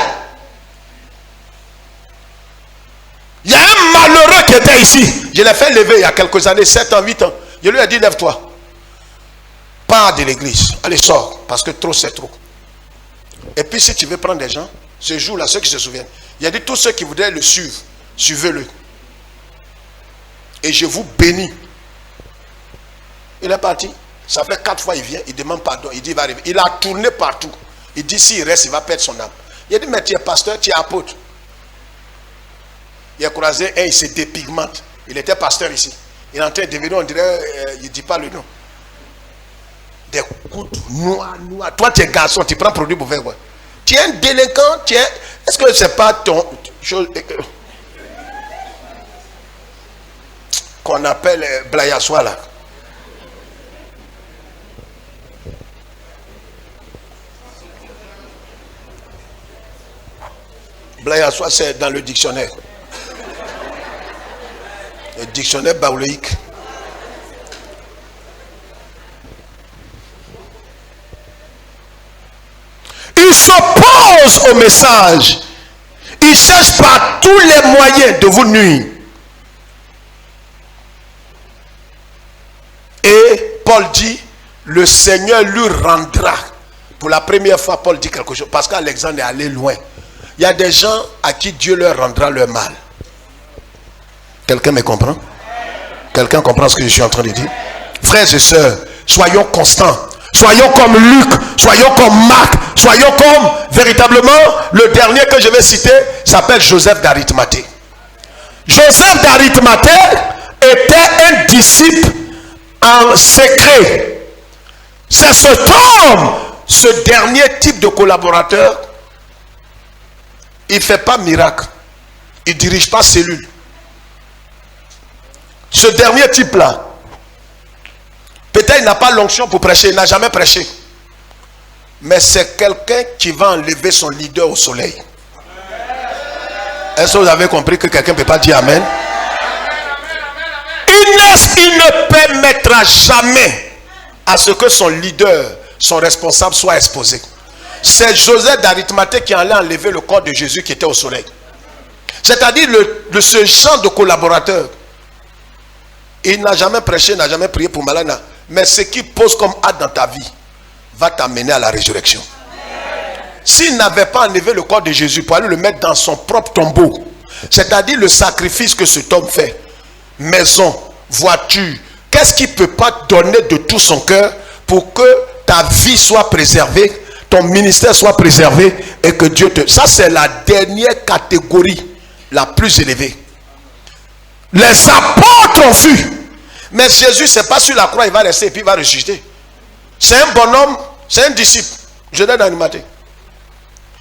Il y a un malheureux qui était ici. Je l'ai fait lever il y a quelques années, 7 ans, 8 ans. Je lui ai dit, lève-toi. Pars de l'église. Allez, sors. Parce que trop, c'est trop. Et puis, si tu veux prendre des gens, ce jour-là, ceux qui se souviennent, il a dit, tous ceux qui voudraient le suivre, suivez-le. Et je vous bénis. Il est parti. Ça fait 4 fois il vient, il demande pardon. Il dit, il va arriver. Il a tourné partout. Il dit, s'il reste, il va perdre son âme. Il a dit, mais tu es pasteur, tu es apôtre. Il a croisé un, il se dépigmente. Il était pasteur ici. Il est en train de devenir, on dirait, il ne dit pas le nom. Des coups noirs. Toi, tu es garçon, tu prends produit pour faire quoi? Tu es un délinquant, tu es... Est-ce que ce n'est pas ton... qu'on appelle Blayassois là? Blayassois, c'est dans le dictionnaire. Le dictionnaire baoléique. Il s'oppose au message. Il cherche par tous les moyens de vous nuire. Et Paul dit, le Seigneur lui rendra. Pour la première fois, Paul dit quelque chose. Parce qu'Alexandre est allé loin. Il y a des gens à qui Dieu leur rendra leur mal. Quelqu'un me comprend? Quelqu'un comprend ce que je suis en train de dire? Frères et sœurs, soyons constants. Soyons comme Luc, soyons comme Marc, soyons comme véritablement le dernier que je vais citer s'appelle Joseph d'Arimathée. Joseph d'Arimathée était un disciple en secret. C'est cet homme, ce dernier type de collaborateur, il ne fait pas miracle, il ne dirige pas cellule. Ce dernier type-là, peut-être il n'a pas l'onction pour prêcher, il n'a jamais prêché. Mais c'est quelqu'un qui va enlever son leader au soleil. Est-ce que vous avez compris que quelqu'un ne peut pas dire Amen? il ne permettra jamais à ce que son leader, son responsable soit exposé. C'est Joseph d'Arimathée qui allait enlever le corps de Jésus qui était au soleil. C'est-à-dire ce genre de collaborateur. Il n'a jamais prêché, n'a jamais prié pour malade. Mais ce qui pose comme acte dans ta vie va t'amener à la résurrection. S'il n'avait pas enlevé le corps de Jésus pour aller le mettre dans son propre tombeau, c'est-à-dire le sacrifice que cet homme fait, maison, voiture, qu'est-ce qu'il ne peut pas donner de tout son cœur pour que ta vie soit préservée, ton ministère soit préservé et que Dieu te... Ça, c'est la dernière catégorie, la plus élevée. Les apôtres ont vu. Mais Jésus, c'est pas sur la croix, il va rester et puis il va ressusciter. C'est un bonhomme, c'est un disciple. Je l'ai animaté.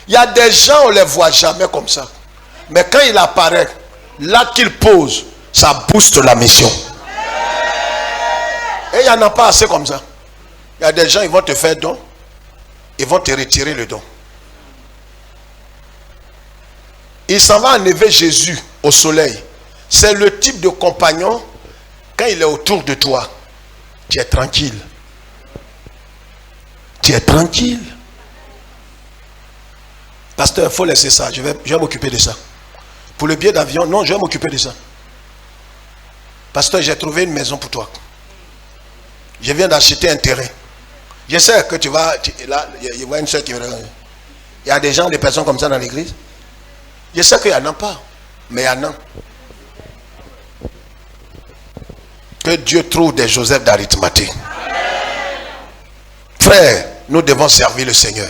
Il y a des gens, on ne les voit jamais comme ça. Mais quand il apparaît, là qu'il pose, ça booste la mission. Et il n'y en a pas assez comme ça. Il y a des gens, ils vont te faire don. Ils vont te retirer le don. Il s'en va enlever Jésus au soleil. C'est le type de compagnon, quand il est autour de toi, tu es tranquille. Tu es tranquille. Pasteur, il faut laisser ça. Je vais m'occuper de ça. Pour le billet d'avion, non, je vais m'occuper de ça. Pasteur, j'ai trouvé une maison pour toi. Je viens d'acheter un terrain. Je sais que tu vas... là, il y a une soeur qui me regarde. Il y a des gens, des personnes comme ça dans l'église. Je sais qu'il n'y en a pas. Mais il y en a. Que Dieu trouve des Joseph d'Arimathée. Frère, nous devons servir le Seigneur.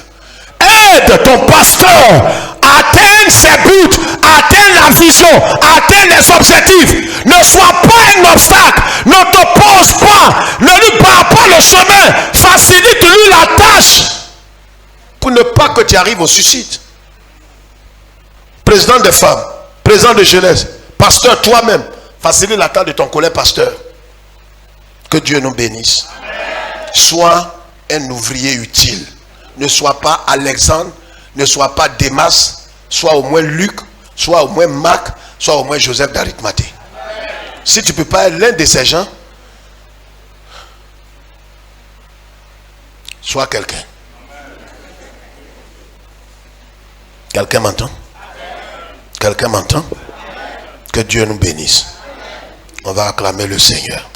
Aide ton pasteur à atteindre ses buts, à atteindre la vision, à atteindre les objectifs. Ne sois pas un obstacle. Ne t'oppose pas. Ne lui barre pas le chemin. Facilite-lui la tâche pour ne pas que tu arrives au suicide. Président des femmes, président de jeunesse, pasteur toi-même, facilite la tâche de ton collègue pasteur. Que Dieu nous bénisse. Sois un ouvrier utile. Ne sois pas Alexandre, ne sois pas Démas, sois au moins Luc, sois au moins Marc, sois au moins Joseph d'Arimathée. Si tu ne peux pas être l'un de ces gens, sois quelqu'un. Quelqu'un m'entend? Quelqu'un m'entend? Que Dieu nous bénisse. On va acclamer le Seigneur.